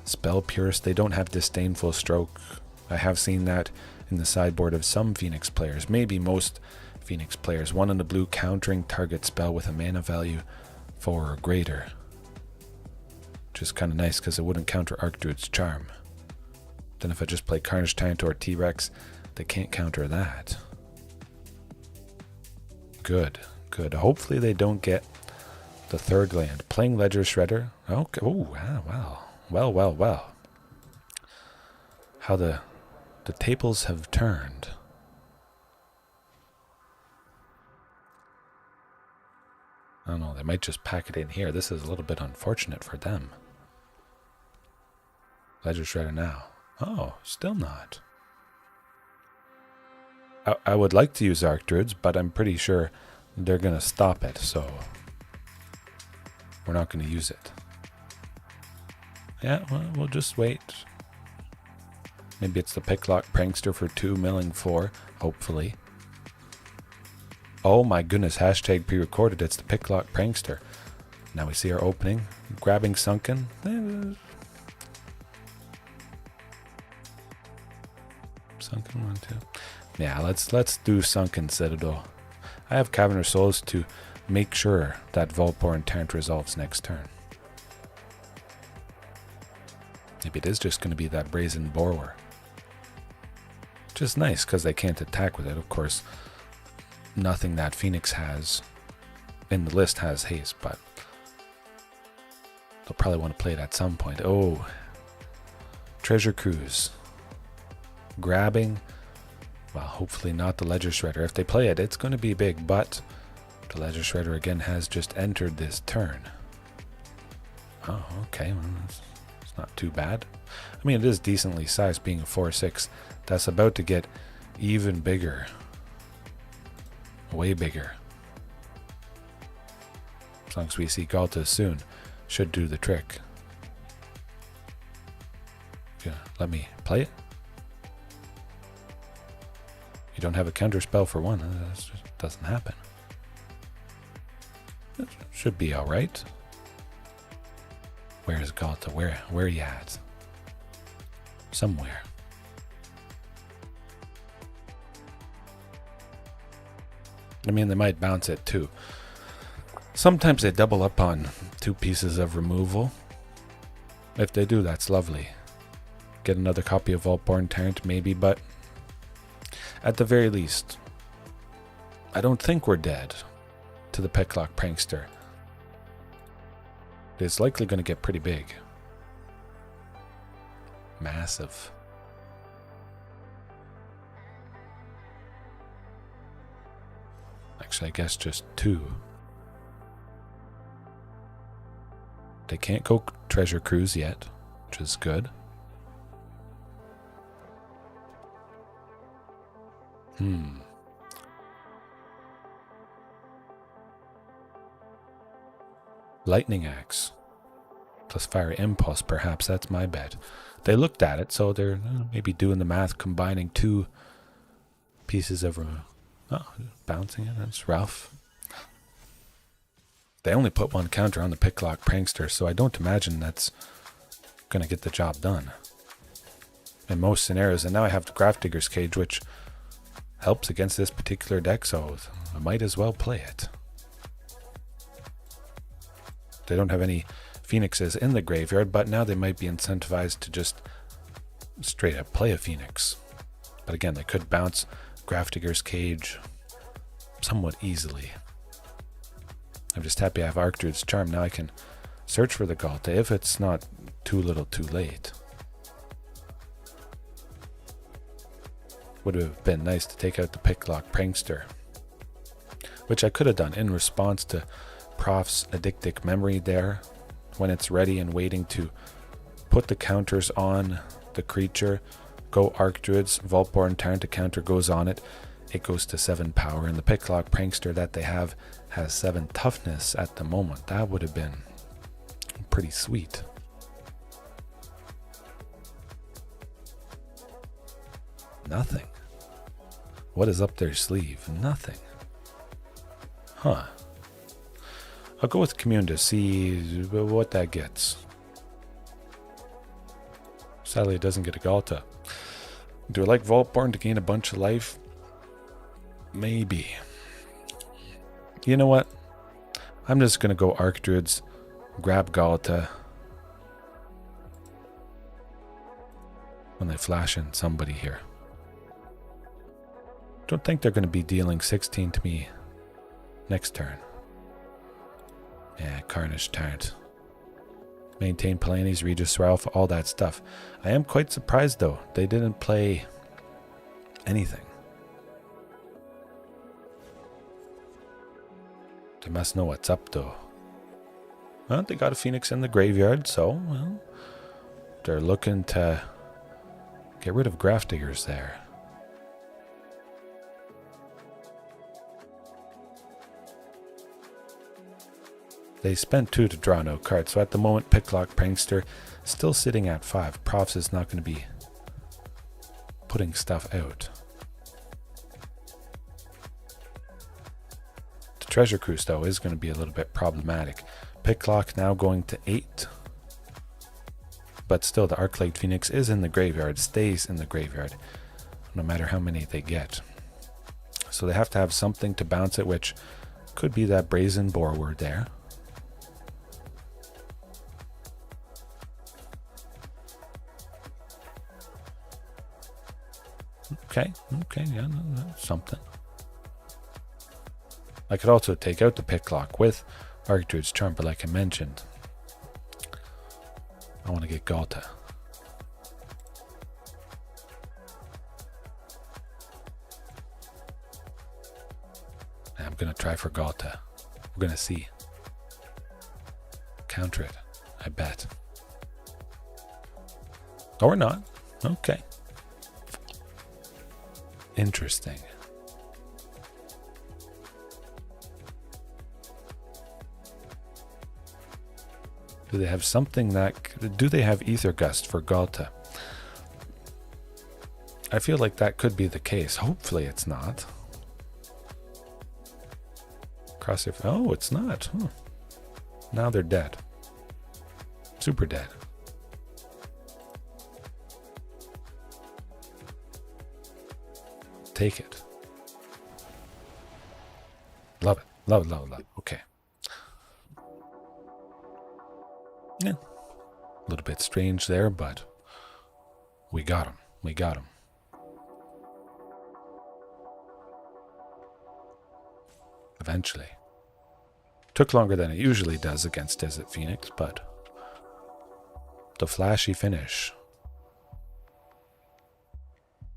Spell Pierce. They don't have Disdainful Stroke. I have seen that in the sideboard of some Phoenix players, maybe most Phoenix players. 1 in the blue, countering target spell with a mana value 4 or greater. Which is kind of nice because it wouldn't counter Archdruid's Charm. Then if I just play Carnage Tyrant or T-Rex, they can't counter that. Good, good. Hopefully they don't get the 3rd land. Playing Ledger Shredder. Okay. Oh, wow. Well. How the tables have turned. I don't know, they might just pack it in here. This is a little bit unfortunate for them. Ledger Shredder now. Oh, still not. I would like to use Archdruids, but I'm pretty sure they're going to stop it, so we're not going to use it. Yeah, well, we'll just wait. Maybe it's the Picklock Prankster for 2 milling 4, hopefully. Oh my goodness, hashtag pre-recorded. It's the Picklock Prankster. Now we see our opening. Grabbing Sunken. Sunken 1, 2. Yeah, let's do Sunken Citadel. I have Cavern of Souls to make sure that Vaultborn Tyrant resolves next turn. Maybe it is just going to be that Brazen Borer. Which is nice because they can't attack with it. Of course, nothing that Phoenix has in the list has haste, but they'll probably want to play it at some point. Oh, Treasure Cruise. Grabbing. Well, hopefully not the Ledger Shredder. If they play it, it's going to be big, but the Ledger Shredder again has just entered this turn. Oh, okay. Well, it's not too bad. I mean, it is decently sized, being a 4/6. That's about to get even bigger. Way bigger. As long as we see Ghalta soon, should do the trick. Yeah, let me play it. You don't have a counter spell for one. That just doesn't happen. It should be all right. Where is Ghalta? Where are you at? Somewhere. I mean, they might bounce it too. Sometimes they double up on 2 pieces of removal. If they do, that's lovely. Get another copy of Vaultborn Tyrant maybe, but at the very least, I don't think we're dead to the Picklock Prankster. It's likely going to get pretty big. Massive. Actually, I guess just 2. They can't go Treasure Cruise yet, which is good. Lightning Axe. Plus Fire Impulse, perhaps. That's my bet. They looked at it, so they're maybe doing the math, combining 2 pieces of... Oh, bouncing it. That's rough. They only put 1 counter on the Picklock Prankster, so I don't imagine that's going to get the job done in most scenarios. And now I have the Grafdigger's Cage, which helps against this particular deck, so I might as well play it. They don't have any Phoenixes in the graveyard, but now they might be incentivized to just straight up play a Phoenix. But again, they could bounce Grafdigger's Cage somewhat easily. I'm just happy I have Archdruid's Charm. Now I can search for the Ghalta if it's not too little too late. Would have been nice to take out the Picklock Prankster, which I could have done in response to Prof's Addictic Memory there, when it's ready and waiting to put the counters on the creature. Go Archdruids, Vaultborn Tyrant, a counter goes on it. It goes to 7 power, and the Picklock Prankster that they have has 7 toughness at the moment. That would have been pretty sweet. Nothing. What is up their sleeve? Nothing. Huh. I'll go with Commune to see what that gets. Sadly, it doesn't get a Ghalta. Do I like Vaultborn to gain a bunch of life? Maybe. You know what? I'm just going to go Archdruids, grab Ghalta. When they flash in somebody here. Don't think they're going to be dealing 16 to me next turn. Yeah, Carnage Tyrant. Maintain Palani's, Regisaur Alpha, all that stuff. I am quite surprised though. They didn't play anything. They must know what's up though. Well, they got a Phoenix in the graveyard, so well, they're looking to get rid of Grafdiggers there. They spent 2 to draw no cards, so at the moment, Picklock Prankster still sitting at 5. Profs is not going to be putting stuff out. The Treasure Cruise, though, is going to be a little bit problematic. Picklock now going to 8. But still, the Archlate Phoenix is in the graveyard, stays in the graveyard, no matter how many they get. So they have to have something to bounce it, which could be that Brazen Boreward there. Okay, yeah, something. I could also take out the Picklock with Archdruid's Charm, but like I mentioned, I want to get Ghalta. I'm going to try for Ghalta. We're going to see. Counter it, I bet. Or not. Okay. Interesting. Do they have something that... Do they have Ether Gust for Ghalta? I feel like that could be the case. Hopefully it's not. Crosshair... Oh, it's not. Huh. Now they're dead. Super dead. Take it. Love it. Love it, love it, love it. Okay. Yeah. A little bit strange there, but we got him. We got him. Eventually. Took longer than it usually does against Izzet Phoenix, but the flashy finish.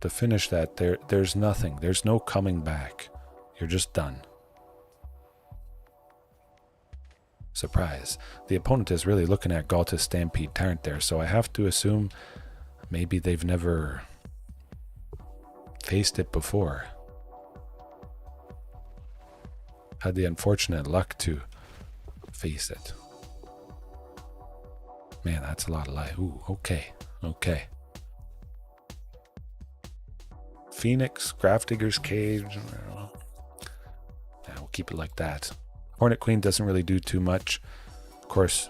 The finish that there's nothing. There's no coming back. You're just done. Surprise. The opponent is really looking at Ghalta's Stampede Tyrant there, so I have to assume maybe they've never faced it before. Had the unfortunate luck to face it. Man, that's a lot of life. Ooh, okay. Okay. Phoenix, Grafdigger's Cage. Yeah, we'll keep it like that. Hornet Queen doesn't really do too much. Of course,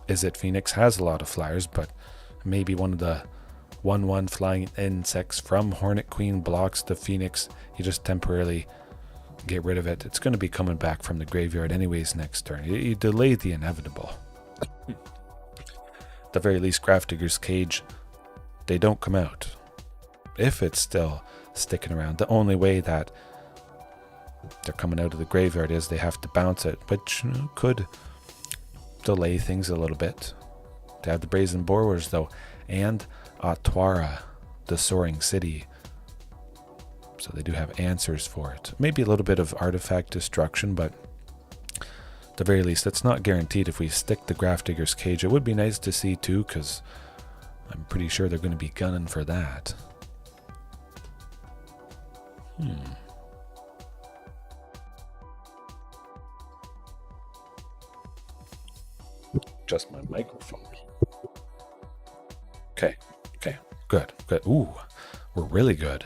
Izzet Phoenix has a lot of flyers, but maybe one of the 1/1 flying insects from Hornet Queen blocks the Phoenix. You just temporarily get rid of it. It's going to be coming back from the graveyard anyways next turn. You delay the inevitable. At the very least, Grafdigger's Cage, they don't come out. If it's still sticking around, the only way that they're coming out of the graveyard is they have to bounce it, which could delay things a little bit. They have the Brazen Borers though, and Atwara, the Soaring City. So they do have answers for it. Maybe a little bit of artifact destruction, but at the very least, it's not guaranteed if we stick the Grafdigger's Cage. It would be nice to see too, because I'm pretty sure they're going to be gunning for that. Just my microphone. Okay, good. Ooh, we're really good.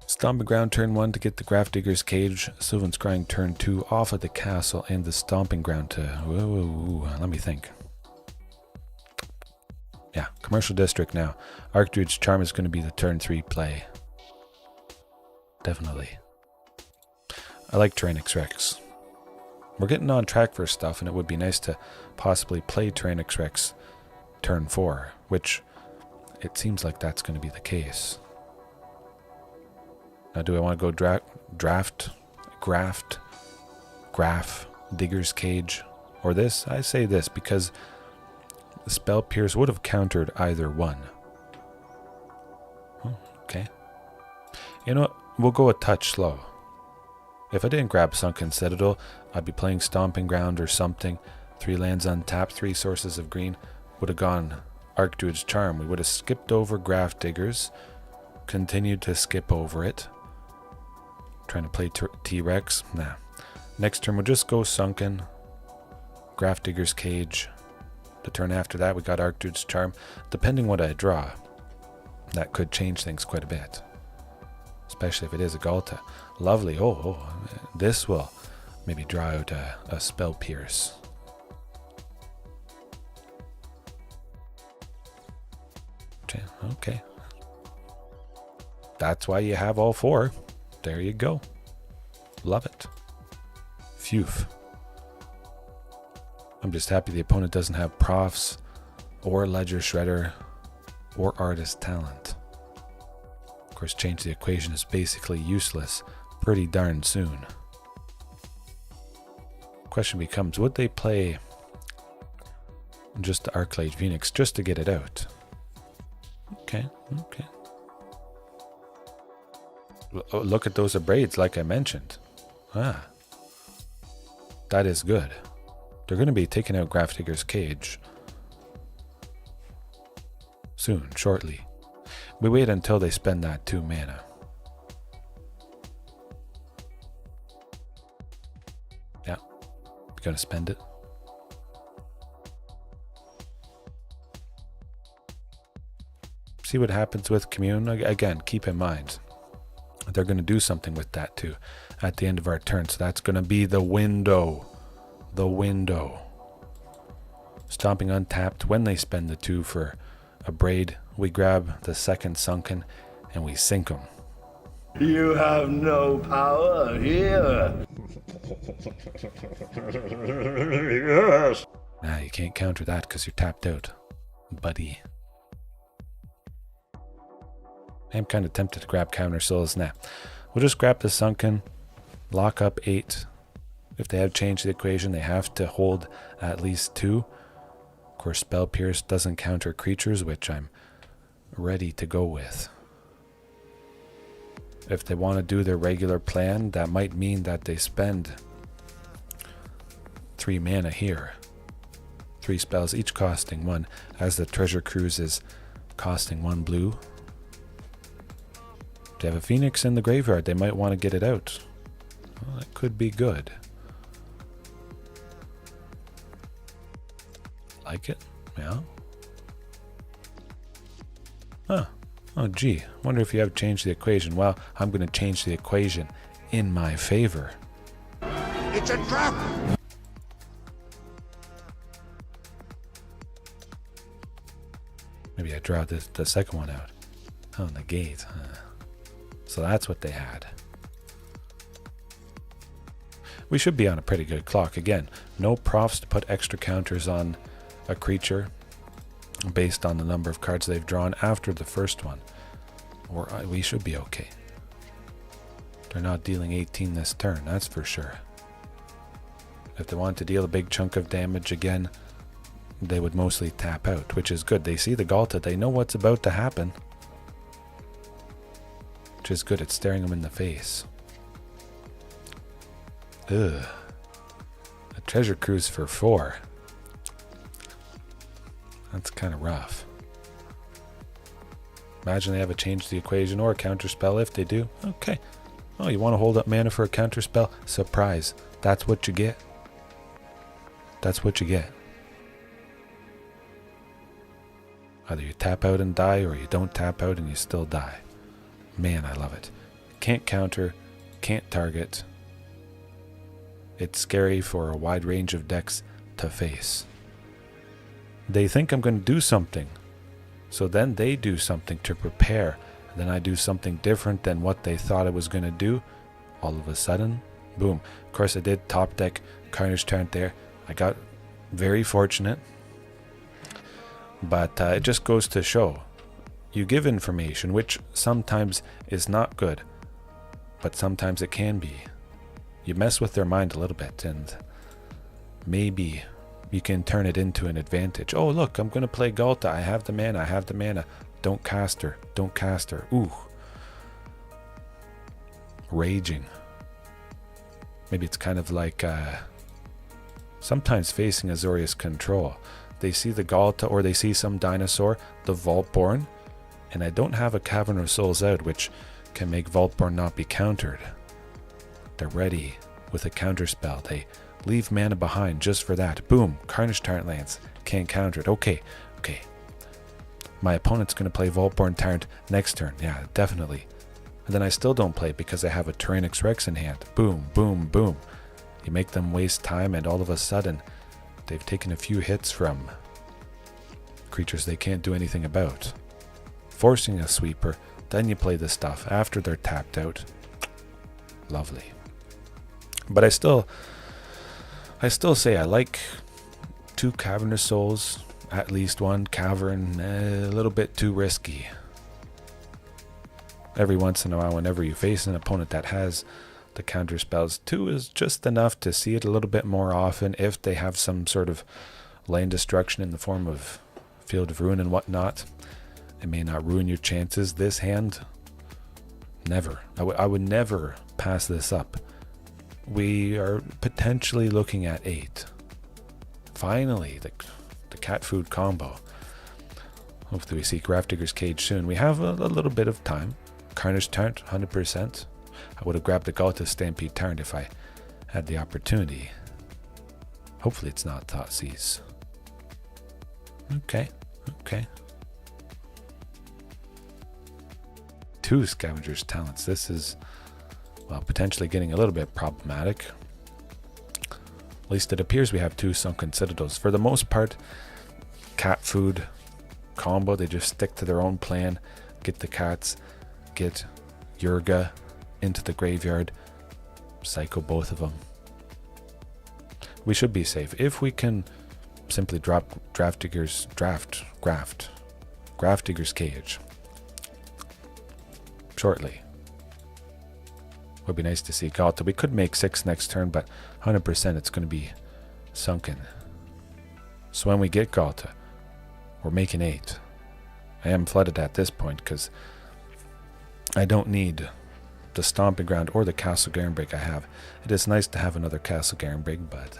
Stomping Ground turn 1 to get the Grafdigger's Cage. Sylvan Scrying turn 2 off of the castle and the Stomping Ground to... Whoa, let me think. Yeah, Commercial District now. Archdruid's Charm is going to be the turn 3 play. Definitely. I like Tyrranax Rex. We're getting on track for stuff, and it would be nice to possibly play Tyrranax Rex turn 4, which it seems like that's going to be the case. Now, do I want to go Grafdigger's Cage, or this? I say this because the Spell Pierce would have countered either one. Oh, okay. You know what? We'll go a touch slow. If I didn't grab Sunken Citadel, I'd be playing Stomping Ground or something. 3 lands untapped, 3 sources of green. Would have gone Archdruid's Charm. We would have skipped over Grafdiggers, continued to skip over it, Trying to play T-Rex? Nah. Next turn we'll just go Sunken. Grafdigger's Cage. The turn after that we got Archdruid's Charm. Depending what I draw, that could change things quite a bit. Especially if it is a Ghalta. Lovely. Oh, this will maybe draw out a Spell Pierce. Okay. That's why you have all 4. There you go. Love it. Phew. I'm just happy the opponent doesn't have Profs or Ledger Shredder or Artist Talent. Of course, Change the Equation is basically useless pretty darn soon. Question becomes, would they play just the Archlage Phoenix just to get it out? Okay. Look at those abrades like I mentioned. That is good. They're going to be taking out Grafdigger's Cage soon, shortly. We wait until they spend that 2 mana. Yeah, we're going to spend it. See what happens with Commune. Again, keep in mind, they're going to do something with that too at the end of our turn. So that's going to be the window. The window. Stomping untapped. When they spend the 2 for a braid, we grab the second Sunken and we sink them. You have no power here. Yes. Nah, you can't counter that because you're tapped out, buddy. I'm kind of tempted to grab Cavern of Souls. Nah, we'll just grab the Sunken, lock up 8. If they have changed the equation, they have to hold at least 2. Of course, Spell Pierce doesn't counter creatures, which I'm ready to go with. If they want to do their regular plan, that might mean that they spend 3 mana here. 3 spells, each costing 1, as the Treasure Cruise is costing 1 blue. If they have a Phoenix in the graveyard, they might want to get it out. Well, that could be good. Like it? Yeah. Huh. Oh, gee. Wonder if you have changed the equation. Well, I'm going to change the equation in my favor. It's a trap. Maybe I draw the second one out. Oh, negate. So that's what they had. We should be on a pretty good clock. Again, no profs to put extra counters on a creature based on the number of cards they've drawn after the first one. Or we should be okay. They're not dealing 18 this turn, that's for sure. If they want to deal a big chunk of damage again, they would mostly tap out, which is good. They see the Ghalta, they know what's about to happen. Which is good, it's staring them in the face. Ugh. A Treasure Cruise for 4. That's kind of rough. Imagine they have a change the equation or a counter spell. If they do, okay. Oh, you want to hold up mana for a counter spell? Surprise. That's what you get. That's what you get. Either you tap out and die, or you don't tap out and you still die. Man, I love it. Can't counter, can't target. It's scary for a wide range of decks to face. They think I'm going to do something. So then they do something to prepare. And then I do something different than what they thought I was going to do. All of a sudden, boom. Of course, I did top deck Carnage Tyrant there. I got very fortunate. But it just goes to show. You give information, which sometimes is not good. But sometimes it can be. You mess with their mind a little bit, and maybe you can turn it into an advantage. Oh, look, I'm going to play Ghalta. I have the mana. Don't cast her. Ooh. Raging. Maybe it's kind of like sometimes facing Azorius Control. They see the Ghalta or they see some dinosaur, the Vaultborn, and I don't have a Cavern of Souls out, which can make Vaultborn not be countered. They're ready with a counter spell. They leave mana behind just for that. Boom, Carnage Tyrant lands. Can't counter it. Okay. My opponent's going to play Vaultborn Tyrant next turn. Yeah, definitely. And then I still don't play because I have a Tyrranax Rex in hand. Boom, boom, boom. You make them waste time, and all of a sudden, they've taken a few hits from creatures they can't do anything about. Forcing a sweeper, then you play this stuff after they're tapped out. Lovely. But I still say I like 2 Cavern of Souls, at least 1 Cavern, a little bit too risky. Every once in a while, whenever you face an opponent that has the counter spells, 2 is just enough to see it a little bit more often if they have some sort of land destruction in the form of Field of Ruin and whatnot. It may not ruin your chances. This hand, never. I would never pass this up. We are potentially looking at 8. Finally, the cat food combo. Hopefully we see Grafdigger's Cage soon. We have a little bit of time. Carnage Tyrant, 100%. I would have grabbed the Ghalta Stampede Tyrant if I had the opportunity. Hopefully it's not Thoughtseize. Okay. 2 Scavenger's Talents. This is, well, potentially getting a little bit problematic. At least it appears we have 2 Sunken Citadels. For the most part, cat food combo, they just stick to their own plan. Get the cats, get Yurga into the graveyard, cycle both of them. We should be safe. If we can simply drop Grafdigger's Cage shortly. Would be nice to see Ghalta. We could make 6 next turn, but 100% it's going to be Sunken. So when we get Ghalta, we're making 8. I am flooded at this point because I don't need the Stomping Ground or the Castle Garenbrig I have. It is nice to have another Castle Garenbrig, but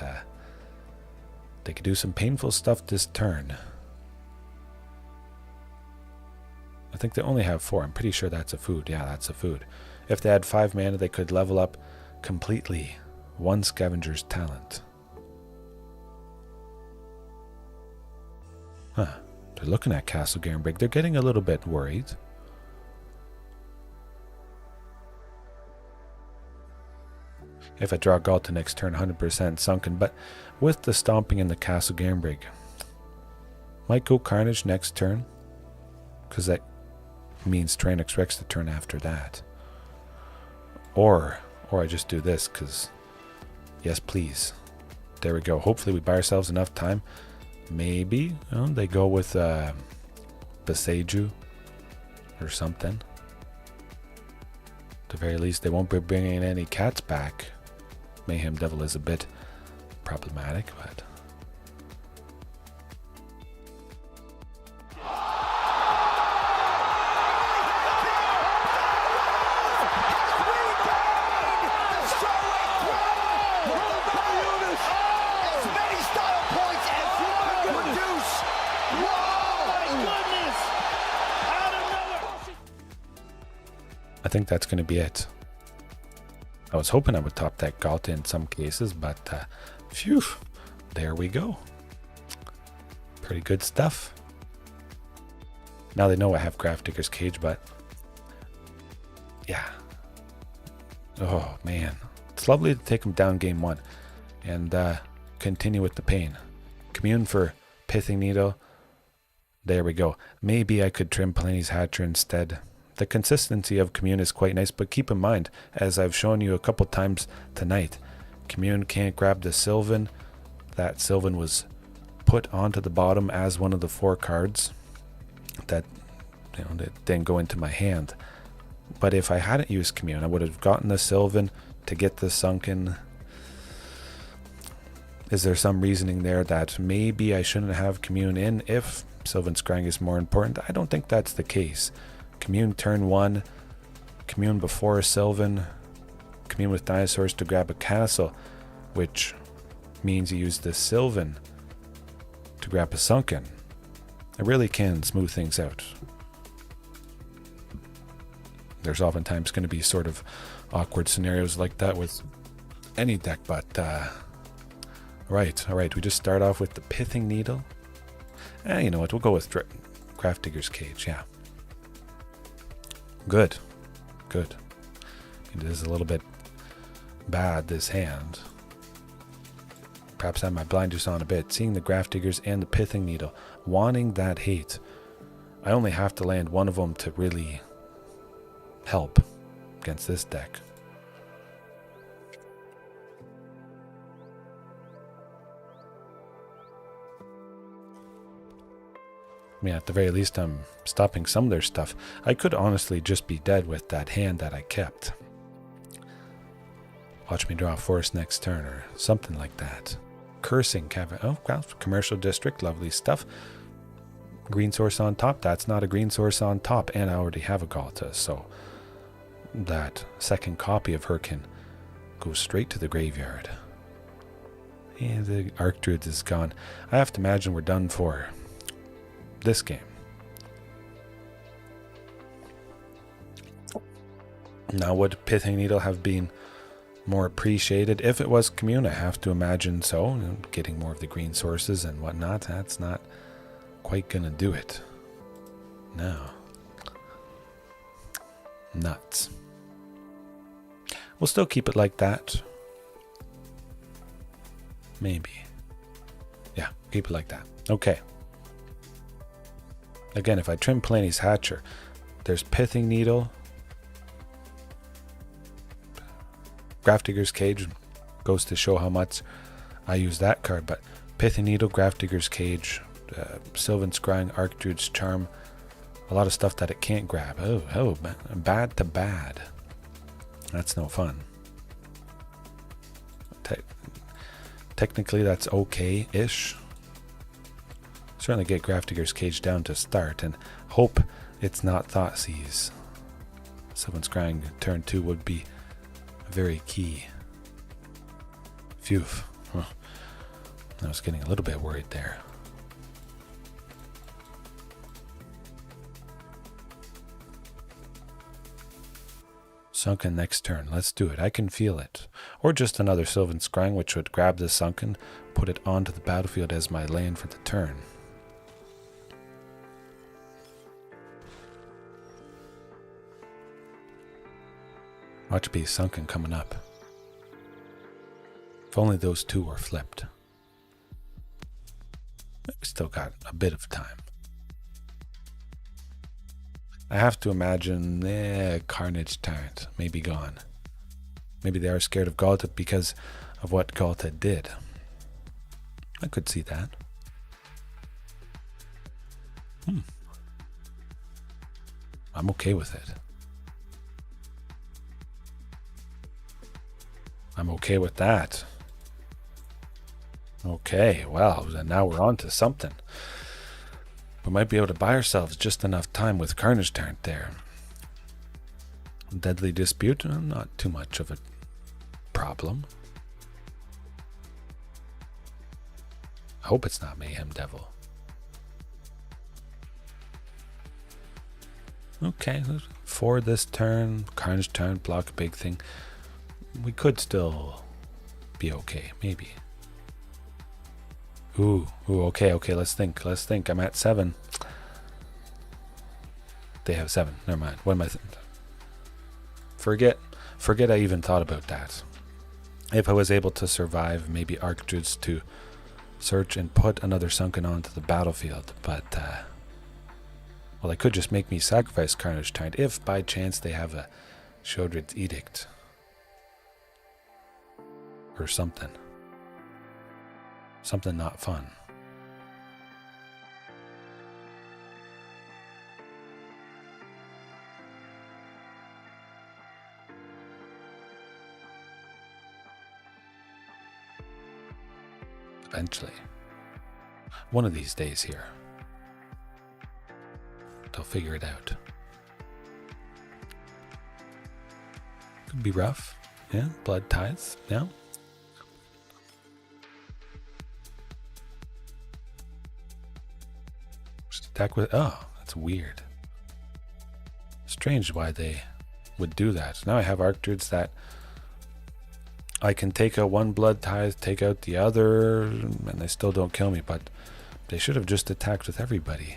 they could do some painful stuff this turn. I think they only have 4. I'm pretty sure that's a food. Yeah, that's a food. If they had 5 mana, they could level up completely 1 Scavenger's Talent. Huh. They're looking at Castle Garenbrig. They're getting a little bit worried. If I draw Ghalta next turn, 100% Sunken. But with the Stomping in the Castle Garenbrig, might go Carnage next turn, because that means Tyrranax Rex the turn after that. Or I just do this, because yes, please. There we go. Hopefully we buy ourselves enough time. Maybe they go with Beseju or something. At the very least, they won't be bringing any cats back. Mayhem Devil is a bit problematic, but I think that's going to be it. I was hoping I would top that Ghalta in some cases, but phew, there we go. Pretty good stuff. Now they know I have Grafdigger's Cage, but yeah. Oh man, it's lovely to take them down game 1 and continue with the pain. Commune for Pithing Needle. There we go. Maybe I could trim Palani's Hatcher instead. The consistency of Commune is quite nice, but keep in mind, as I've shown you a couple times tonight, Commune can't grab the Sylvan. That Sylvan was put onto the bottom as one of the 4 cards that didn't go into my hand. But if I hadn't used Commune, I would have gotten the Sylvan to get the Sunken. Is there some reasoning there that maybe I shouldn't have Commune in if Sylvan Scrying is more important? I don't think that's the case. Commune turn 1, Commune before a Sylvan, Commune with Dinosaurs to grab a castle, which means you use the Sylvan to grab a Sunken. It really can smooth things out. There's oftentimes going to be sort of awkward scenarios like that with any deck, but all right, we just start off with the Pithing Needle. You know what, we'll go with Grafdigger's Cage. Yeah, good. It is a little bit bad, this hand. Perhaps I have my blinders on a bit. Seeing the Grafdiggers and the Pithing Needle, wanting that hate. I only have to land one of them to really help against this deck. I mean, at the very least, I'm stopping some of their stuff. I could honestly just be dead with that hand that I kept. Watch me draw a forest next turn or something like that. Cursing Cavern. Oh, well, commercial district, lovely stuff. Green source on top. That's not a green source on top, and I already have a Ghalta, so that second copy of her can go straight to the graveyard. And the Archdruid is gone. I have to imagine we're done for this game. Now, would Pithing Needle have been more appreciated if it was Commune? I have to imagine so. Getting more of the green sources and whatnot, that's not quite gonna do it. No. Nuts. We'll still keep it like that. Maybe. Yeah, keep it like that. Okay. Again, if I trim Palani's Hatcher, there's Pithing Needle. Grafdigger's Cage goes to show how much I use that card, but Pithing Needle, Grafdigger's Cage, Sylvan Scrying, Archdruid's Charm, a lot of stuff that it can't grab. Oh, bad to bad. That's no fun. Technically, that's okay-ish. Certainly get Grafdigger's Cage down to start and hope it's not Thoughtseize. Sylvan Scrying turn 2 would be very key. Phew. Huh. I was getting a little bit worried there. Sunken next turn. Let's do it. I can feel it. Or just another Sylvan Scrying, which would grab the Sunken, put it onto the battlefield as my land for the turn. Watch be Sunken coming up. If only those two were flipped. We still got a bit of time. I have to imagine Carnage Tyrant may be gone. Maybe they are scared of Ghalta because of what Ghalta did. I could see that. I'm okay with it. I'm okay with that. Okay, well, then now we're on to something. We might be able to buy ourselves just enough time with Carnage Tyrant there. Deadly Dispute, not too much of a problem. I hope it's not Mayhem Devil. Okay, for this turn, Carnage Tyrant, block a big thing. We could still be okay, maybe. Ooh, okay, let's think. I'm at 7. They have 7. Never mind. What am I Forget I even thought about that. If I was able to survive, maybe Archdruids to search and put another Sunken onto the battlefield, but well, they could just make me sacrifice Carnage Tyrant if by chance they have a Sheoldred's Edict. Or something. Something not fun. Eventually. One of these days here. They'll figure it out. Could be rough. Yeah, blood ties. Yeah. Attack with, oh, that's weird. Strange why they would do that. Now I have Archdruids that I can take out one blood tithe, take out the other, and they still don't kill me, but they should have just attacked with everybody.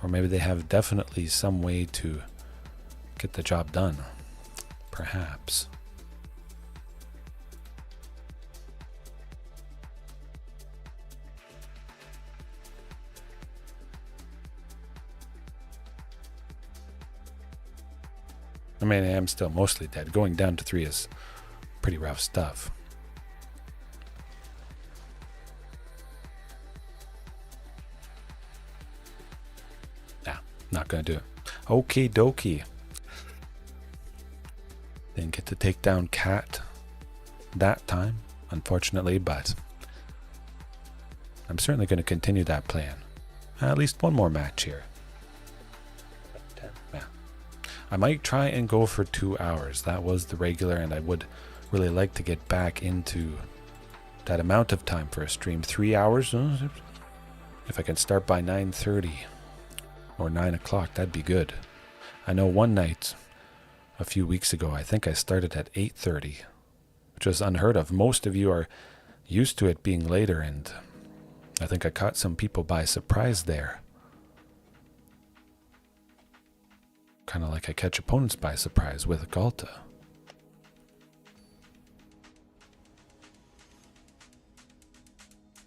Or maybe they have definitely some way to get the job done. Perhaps. I mean, I am still mostly dead. Going down to 3 is pretty rough stuff. Nah, not gonna do it. Okie dokie. Didn't get to take down Cat that time, unfortunately, but I'm certainly going to continue that plan. At least one more match here. Yeah. I might try and go for 2 hours. That was the regular, and I would really like to get back into that amount of time for a stream. 3 hours? If I can start by 9:30 or 9 o'clock, that'd be good. I know one night a few weeks ago, I think I started at 8:30, which was unheard of. Most of you are used to it being later, and I think I caught some people by surprise there. Kind of like I catch opponents by surprise with Ghalta.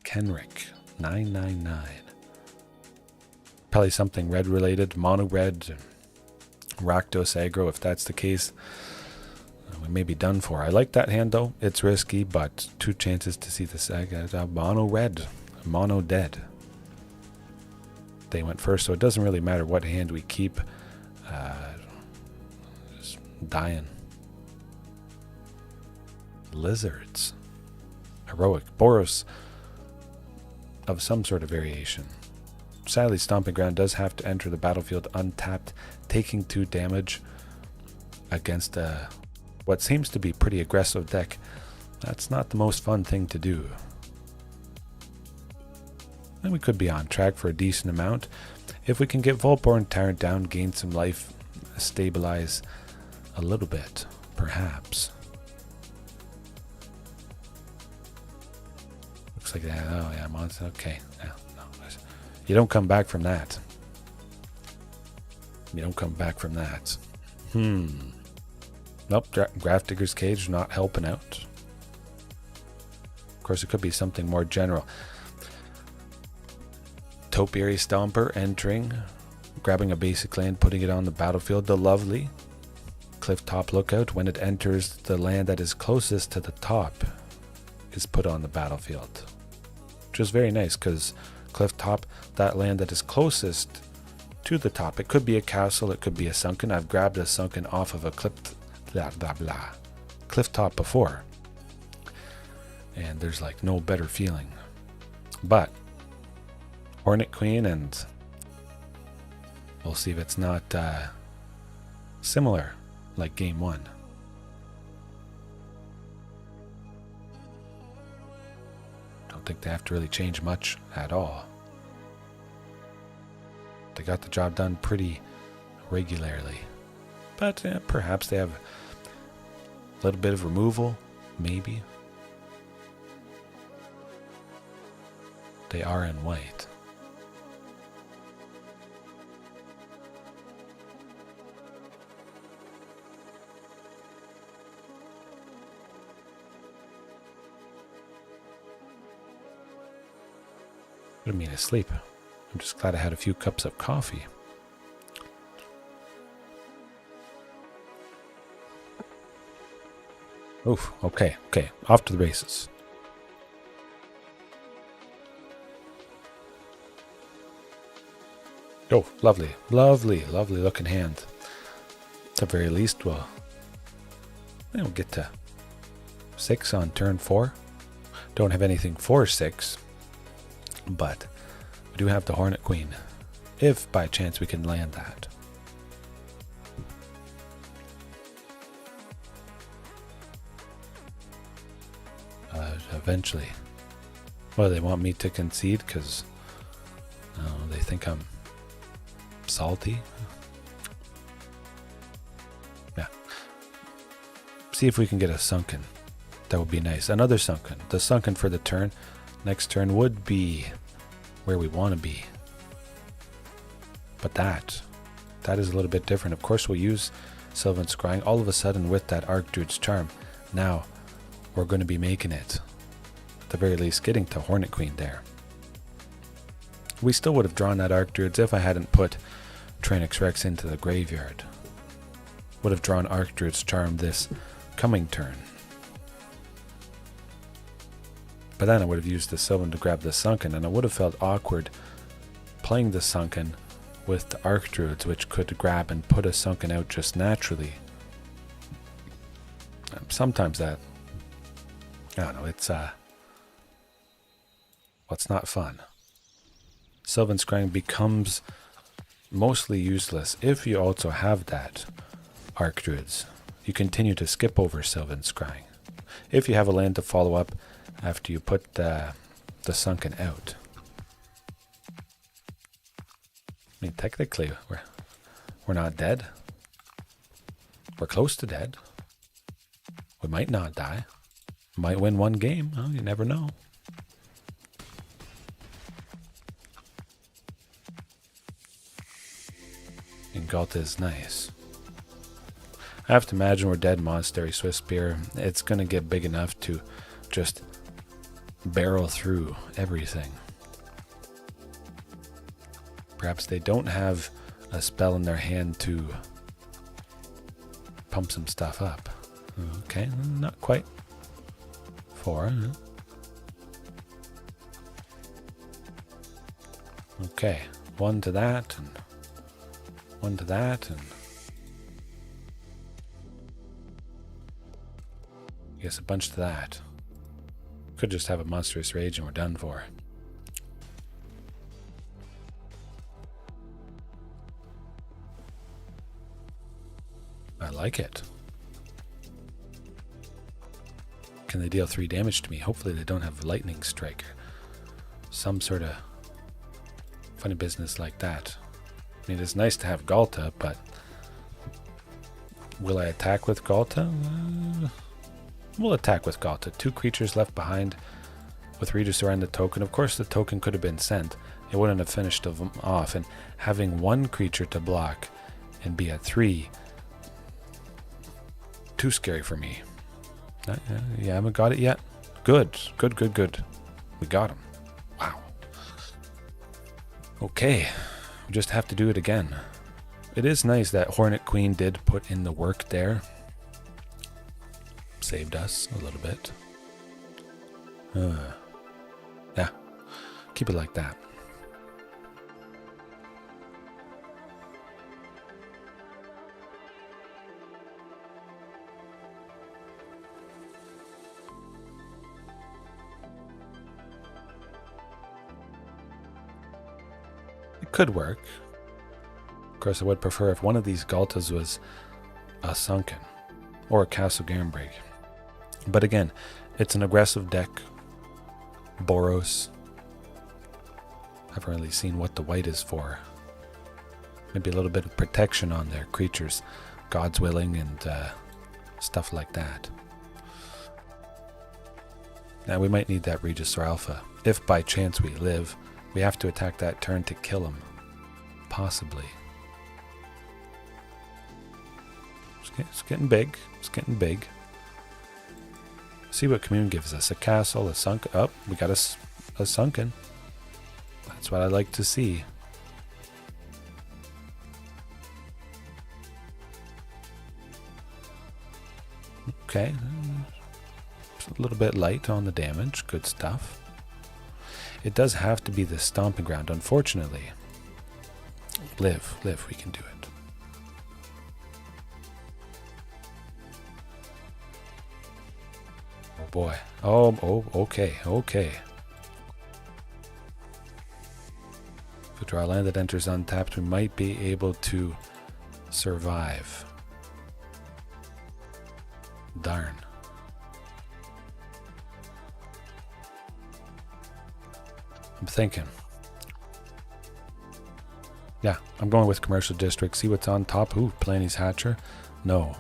Kenrick, 999. Probably something red related, mono red, Rakdos Aggro. If that's the case, we may be done for. I like that hand though. It's risky, but 2 chances to see this mono red, mono dead. They went first, so it doesn't really matter what hand we keep. Just dying. Lizards. Heroic. Boros of some sort of variation. Sadly, Stomping Ground does have to enter the battlefield untapped, taking 2 damage against what seems to be pretty aggressive deck. That's not the most fun thing to do. And we could be on track for a decent amount. If we can get Vaultborn Tyrant down, gain some life, stabilize a little bit, perhaps. Looks like that. Oh yeah, monster. Okay. Yeah, no, you don't come back from that. You don't come back from that. Nope, Grafdigger's Cage not helping out. Of course, it could be something more general. Topiary Stomper entering, grabbing a basic land, putting it on the battlefield. The lovely Clifftop Lookout, when it enters the land that is closest to the top, is put on the battlefield. Which is very nice, because Clifftop, that land that is closest to the top, it could be a castle, it could be a sunken. I've grabbed a sunken off of a Clifftop before, and there's like no better feeling. But Hornet Queen, and we'll see if it's not similar like game 1. Don't think they have to really change much at all. They got the job done pretty regularly. But perhaps they have a little bit of removal, maybe. They are in white. I didn't mean to sleep. I'm just glad I had a few cups of coffee. Oof, okay, off to the races. Oh, lovely looking hand. At the very least, we'll get to 6 on turn 4. Don't have anything for 6, but we do have the Hornet Queen, if by chance we can land that. Eventually. Well, they want me to concede because they think I'm salty. see if we can get a sunken. That would be nice. Another sunken. The sunken for the turn. Next turn would be where we want to be. But that is a little bit different. Of course, we'll use Sylvan Scrying. All of a sudden, with that Archdruid's Charm, now we're going to be making it, at the very least, getting to Hornet Queen there. We still would have drawn that Archdruids if I hadn't put Tyrranax Rex into the graveyard. Would have drawn Archdruid's Charm this coming turn. But then I would have used the Sylvan to grab the Sunken, and I would have felt awkward playing the Sunken with the Archdruids, which could grab and put a Sunken out just naturally. Sometimes that, I don't know, it's not fun. Sylvan Scrying becomes mostly useless if you also have that Archdruids. You continue to skip over Sylvan Scrying. If you have a land to follow up after you put the Sunken out. I mean, technically, we're not dead. We're close to dead. We might not die. Might win one game. Oh, you never know. And Ghalta is nice. I have to imagine we're dead Monastery Swift Spear. It's going to get big enough to just barrel through everything. Perhaps they don't have a spell in their hand to pump some stuff up. Okay, not quite 4. Okay, 1 to that, and 1 to that, and I guess a bunch to that. Could just have a Monstrous Rage and we're done for. I like it. Can they deal 3 damage to me? Hopefully they don't have Lightning Strike or some sort of funny business like that. I mean, it's nice to have Ghalta, but will I attack with Ghalta? We'll attack with Ghalta. 2 creatures left behind with Regisaur and the token. Of course, the token could have been sent. It wouldn't have finished them off. And having 1 creature to block and be at 3, too scary for me. Yeah, I haven't got it yet. Good. We got him. Wow. Okay. We just have to do it again. It is nice that Hornet Queen did put in the work there. Saved us a little bit. Yeah. Keep it like that. It could work. Of course, I would prefer if one of these Ghaltas was a Sunken or a Castle Garenbrig. But again, it's an aggressive deck. Boros. Haven't really seen what the white is for. Maybe a little bit of protection on their creatures. God's willing and stuff like that. Now we might need that Regisaur Alpha. If by chance we live, we have to attack that turn to kill him. Possibly. It's getting big. It's getting big. See what Commune gives us. A castle, a sunken. Oh, we got a sunken. That's what I like to see. Okay. It's a little bit light on the damage. Good stuff. It does have to be the Stomping Ground, unfortunately. Live, we can do it. Oh boy. Oh, okay. If we draw a land that enters untapped, we might be able to survive. Darn. I'm thinking. Yeah, I'm going with Commercial District. See what's on top. Ooh, Palani's Hatcher. No.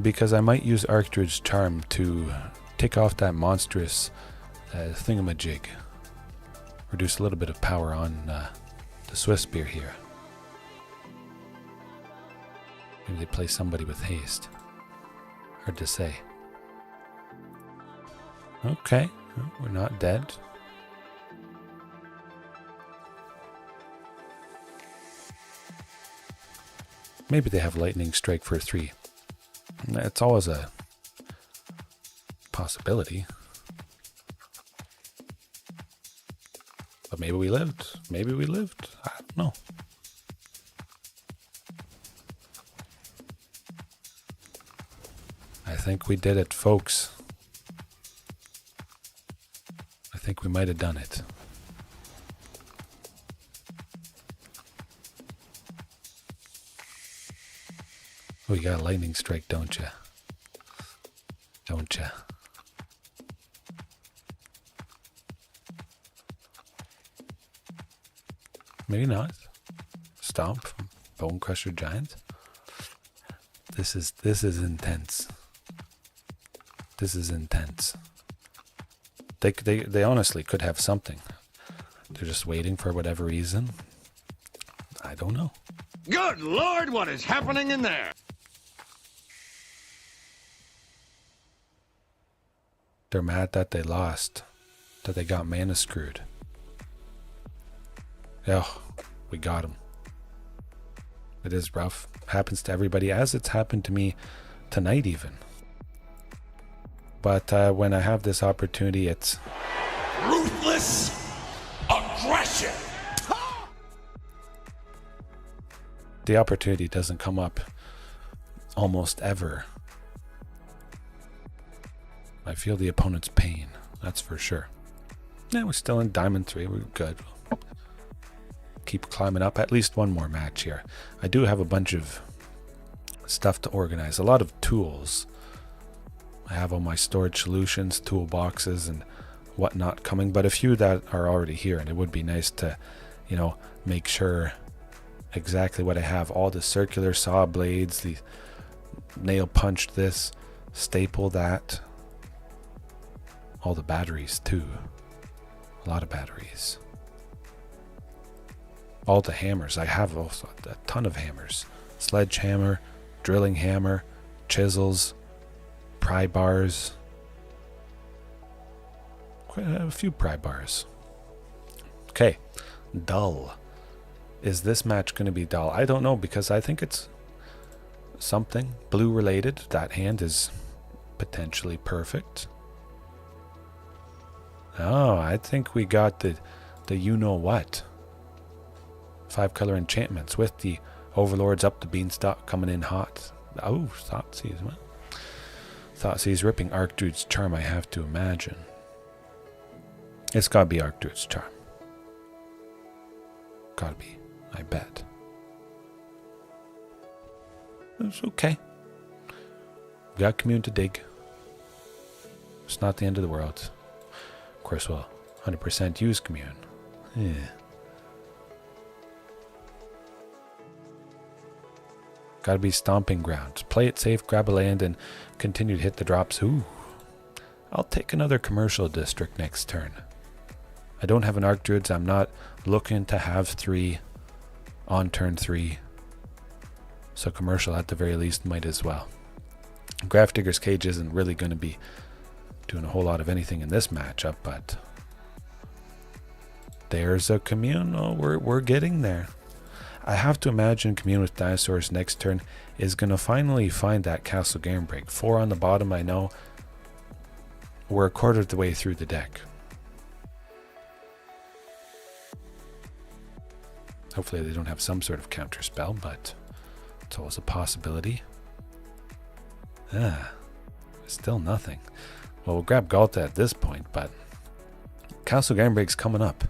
because I might use Archdruid's Charm to take off that monstrous thingamajig. Reduce a little bit of power on the Swift Spear here. Maybe they play somebody with haste. Hard to say. Okay, we're not dead. Maybe they have Lightning Strike for 3. It's always a possibility. But maybe we lived. Maybe we lived. I don't know. I think we did it, folks. I think we might have done it. Oh, you got a lightning strike, don't you? Don't you? Maybe not. Stomp from Bone Crusher Giant. This is intense. This is intense. They honestly could have something. They're just waiting for whatever reason. I don't know. Good Lord, what is happening in there? They're mad that they lost. That they got mana screwed. Oh, we got him. It is rough. Happens to everybody, as it's happened to me tonight even. But when I have this opportunity, it's Ruthless aggression. the opportunity doesn't come up almost ever. I feel the opponent's pain, that's for sure. Yeah, we're still in Diamond 3, we're good. Keep climbing up, at least one more match here. I do have a bunch of stuff to organize, a lot of tools. I have all my storage solutions, toolboxes, and whatnot coming, but a few that are already here, and it would be nice to, you know, make sure exactly what I have. All the circular saw blades, the nail punched this, staple that. All the batteries too. A lot of batteries. All the hammers. I have also a ton of hammers. Sledgehammer, drilling hammer, chisels, pry bars. Quite a few pry bars. Okay, dull. Is this match going to be dull? I don't know, because I think it's something blue related. That hand is potentially perfect. Oh, I think we got the you know what. 5-color enchantments with the Overlords up the beanstalk coming in hot. Oh, Thoughtseize. Well, Thoughtseize ripping Archdruid's Charm, I have to imagine. It's gotta be Archdruid's Charm. Gotta be, I bet. It's okay. We got Commune to dig. It's not the end of the world. Of course, we'll 100% use Commune. Yeah. Gotta be Stomping Ground. Play it safe, grab a land, and continue to hit the drops. Ooh. I'll take another commercial district next turn. I don't have an Archdruid, so I'm not looking to have 3 on turn 3. So commercial at the very least might as well. Grafdigger's Cage isn't really going to be doing a whole lot of anything in this matchup, but there's a Commune. Oh, we're getting there. I have to imagine Commune with Dinosaurs next turn is going to finally find that Castle Garenbrig. 4 on the bottom, I know. We're a quarter of the way through the deck. Hopefully they don't have some sort of counter spell, but it's always a possibility. Still nothing. Well, we'll grab Ghalta at this point, but Castle Garenbrig's coming up.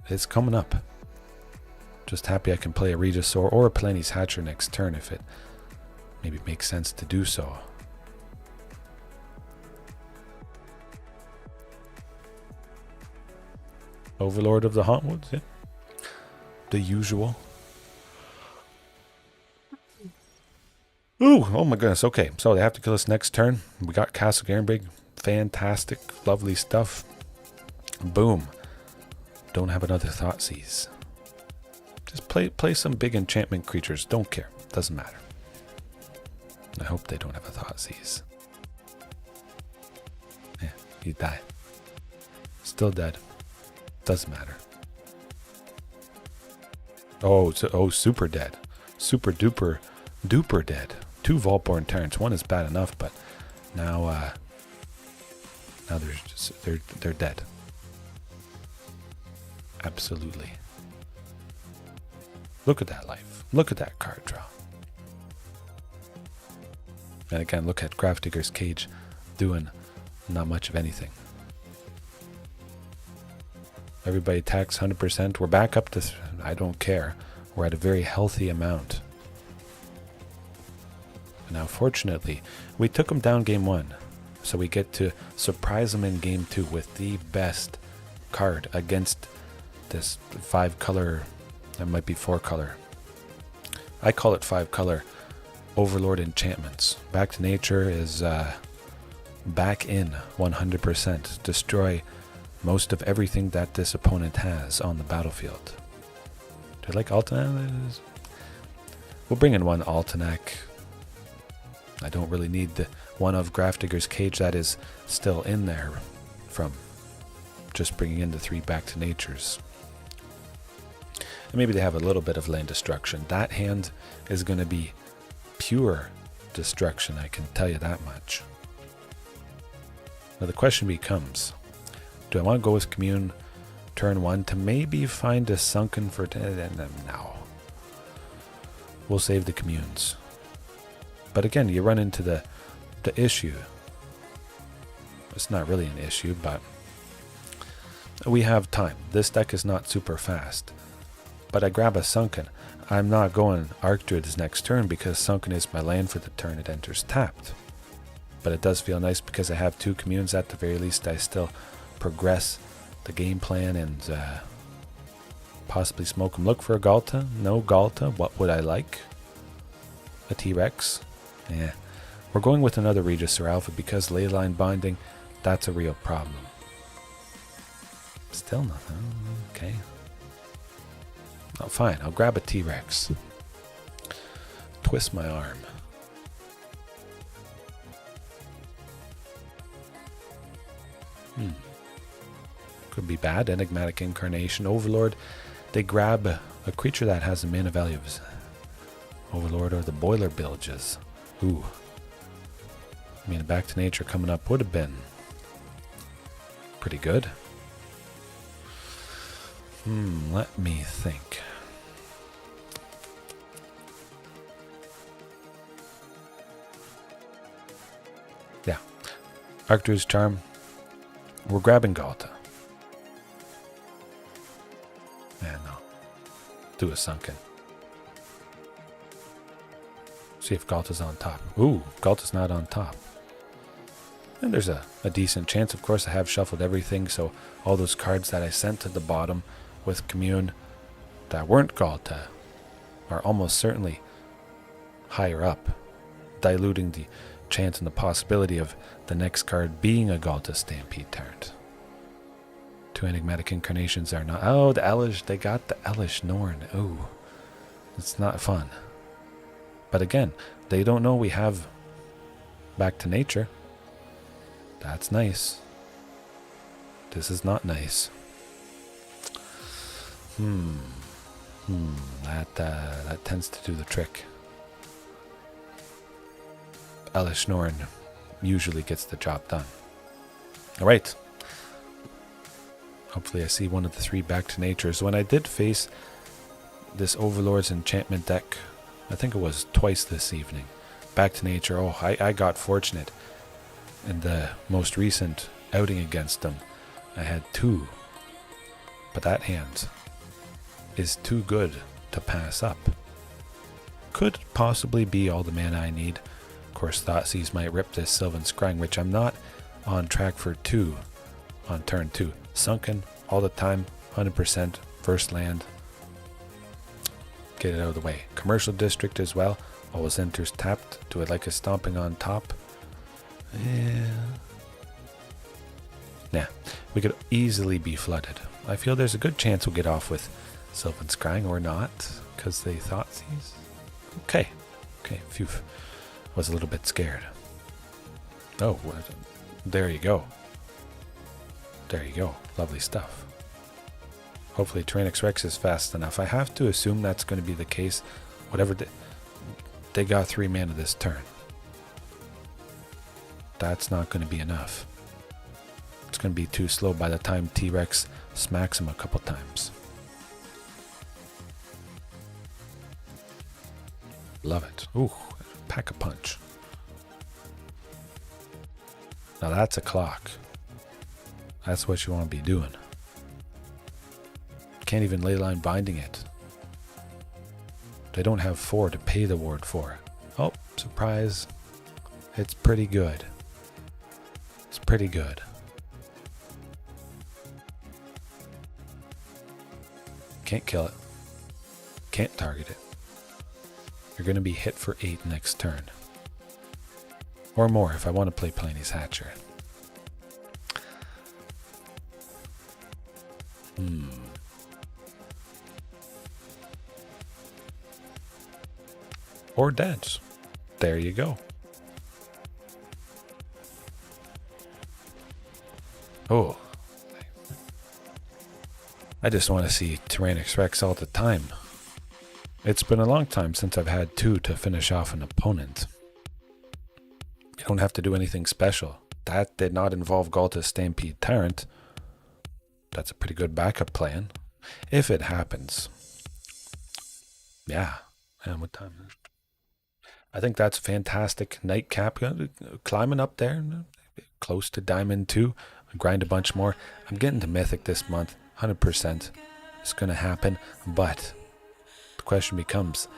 It's coming up. Just happy I can play a Regisaur or a Palani's Hatcher next turn if it maybe makes sense to do so. Overlord of the Hauntwoods, yeah. The usual. Ooh, oh my goodness. Okay, so they have to kill us next turn. We got Castle Garenbrig. Fantastic, lovely stuff. Boom. Don't have another Thoughtseize. Just play some big enchantment creatures. Don't care. Doesn't matter. I hope they don't have a Thoughtseize. Yeah, you die. Still dead. Doesn't matter. Oh, super dead. Super duper dead. 2 Vaultborn Tyrants. One is bad enough, but now they're dead. Absolutely. Look at that life. Look at that card draw. And again, look at Grafdigger's Cage doing not much of anything. Everybody attacks 100%. We're back up to, I don't care. We're at a very healthy amount. Now, fortunately, we took them down game 1. So we get to surprise them in game 2 with the best card against this 5-color, that might be 4-color. I call it 5-color Overlord enchantments. Back to Nature is back in 100%. Destroy most of everything that this opponent has on the battlefield. Do you like Altanak? We'll bring in one Altanak. I don't really need the one of Grafdigger's Cage that is still in there from just bringing in the 3 Back to Natures. And maybe they have a little bit of land destruction. That hand is going to be pure destruction, I can tell you that much. Now the question becomes, do I want to go with Commune turn 1 to maybe find a Sunken for... No. We'll save the Communes. But again, you run into the issue. It's not really an issue, but we have time. This deck is not super fast. But I grab a Sunken. I'm not going Archdruid's next turn because Sunken is my land for the turn it enters tapped. But it does feel nice because I have 2 Communes. At the very least, I still progress the game plan and possibly smoke them. Look for a Ghalta. No Ghalta. What would I like? A T-Rex? Yeah. We're going with another Regisaur Alpha because Leyline Binding, that's a real problem. Still nothing. Okay. Oh, fine. I'll grab a T-Rex. Twist my arm. Could be bad. Enigmatic Incarnation. Overlord. They grab a creature that has a mana value of Overlord or the Boiler Bilges. Ooh. I mean, Back to Nature coming up would have been pretty good. Let me think. Yeah. Archdruid's Charm. We're grabbing Ghalta. Yeah, no. Do a Sunken. See if Ghalta's on top. Ooh, Ghalta's not on top. And there's a decent chance. Of course, I have shuffled everything, so all those cards that I sent to the bottom with Commune that weren't Ghalta are almost certainly higher up, diluting the chance and the possibility of the next card being a Ghalta Stampede Tyrant. 2 Enigmatic Incarnations are not... Oh, the Elish. They got the Elish Norn. Ooh. It's not fun. But again, they don't know we have Back to Nature. That's nice. This is not nice. That tends to do the trick. Elish Norn usually gets the job done. Alright. Hopefully I see one of the 3 Back to Natures. When I did face this Overlord's enchantment deck, I think it was twice this evening, Back to Nature, oh, I got fortunate. In the most recent outing against them, I had 2. But that hand is too good to pass up. Could possibly be all the mana I need. Of course, Thoughtseize might rip this Sylvan Scrying, which I'm not on track for 2 on turn 2. Sunken all the time, 100%, first land. Get it out of the way. Commercial District as well. Always enters tapped. Do I like a stomping on top? Yeah. Nah, we could easily be flooded. I feel there's a good chance we'll get off with Sylvan Scrying or not, because they thought these. Okay, phew. Was a little bit scared. Oh, there you go. There you go. Lovely stuff. Hopefully Tyrranax Rex is fast enough. I have to assume that's going to be the case. Whatever they got 3 mana this turn. That's not going to be enough. It's going to be too slow by the time T-Rex smacks him a couple times. Love it. Ooh, pack a punch. Now that's a clock. That's what you want to be doing. Can't even leyline binding it. They don't have 4 to pay the ward for. Oh, surprise. It's pretty good. It's pretty good. Can't kill it. Can't target it. You're going to be hit for 8 next turn. Or more if I want to play Palani's Hatcher. Or dead. There you go. Oh. I just want to see Tyrranax Rex all the time. It's been a long time since I've had 2 to finish off an opponent. You don't have to do anything special. That did not involve Ghalta's Stampede Tyrant. That's a pretty good backup plan. If it happens. Yeah. And what time is it? I think that's fantastic. Nightcap climbing up there. Close to Diamond 2. Grind a bunch more. I'm getting to Mythic this month. 100%. It's going to happen. But the question becomes,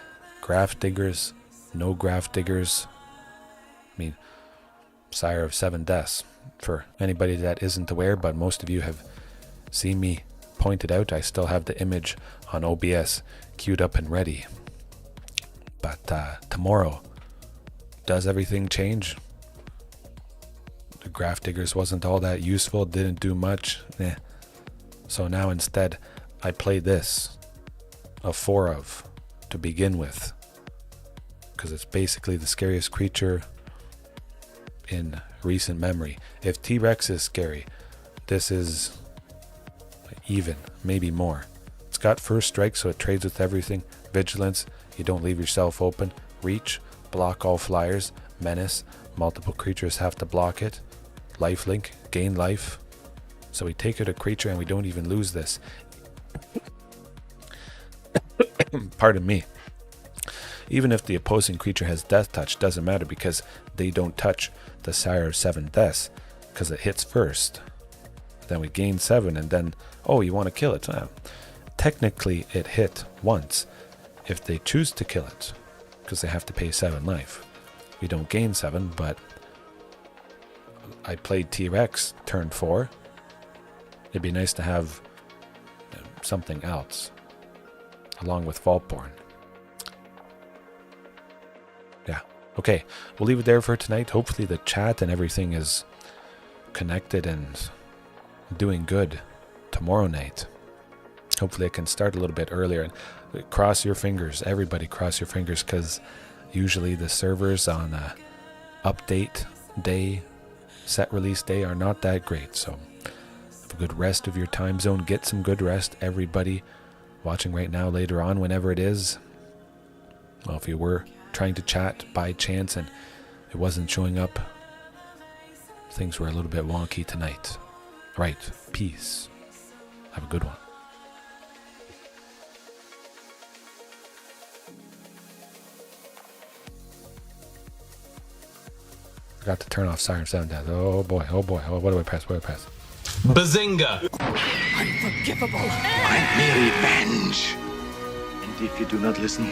Grafdiggers, no Grafdiggers. I mean, Sire of Seven Deaths. For anybody that isn't aware, but most of you have seen me point it out, I still have the image on OBS queued up and ready. But tomorrow, does everything change? The Grafdiggers wasn't all that useful, didn't do much. So now instead, I play this, a 4 of, to begin with. Because it's basically the scariest creature in recent memory. If T-Rex is scary, this is even, maybe more. It's got first strike, so it trades with everything. Vigilance, you don't leave yourself open. Reach, block all flyers. Menace, multiple creatures have to block it. Lifelink, gain life. So we take out a creature and we don't even lose this. Pardon me. Even if the opposing creature has death touch, doesn't matter because they don't touch the Sire of Seven Deaths because it hits first. Then we gain 7 and then, oh, you want to kill it. Technically, it hit once if they choose to kill it because they have to pay 7 life. We don't gain 7, but I played T-Rex turn 4. It'd be nice to have something else along with Vaultborn. Yeah. Okay, we'll leave it there for tonight. Hopefully the chat and everything is connected and doing good tomorrow night. Hopefully I can start a little bit earlier. And cross your fingers. Everybody cross your fingers because usually the servers on update day, set release day are not that great. So have a good rest of your time zone. Get some good rest. Everybody watching right now, later on, whenever it is. Well, if you were trying to chat by chance and it wasn't showing up, things were a little bit wonky tonight. Right. Peace. Have a good one. Forgot to turn off Sire of Seven Deaths. Oh boy, oh boy. Oh, what do I press? What do I press? Bazinga! Unforgivable. I need revenge. And if you do not listen,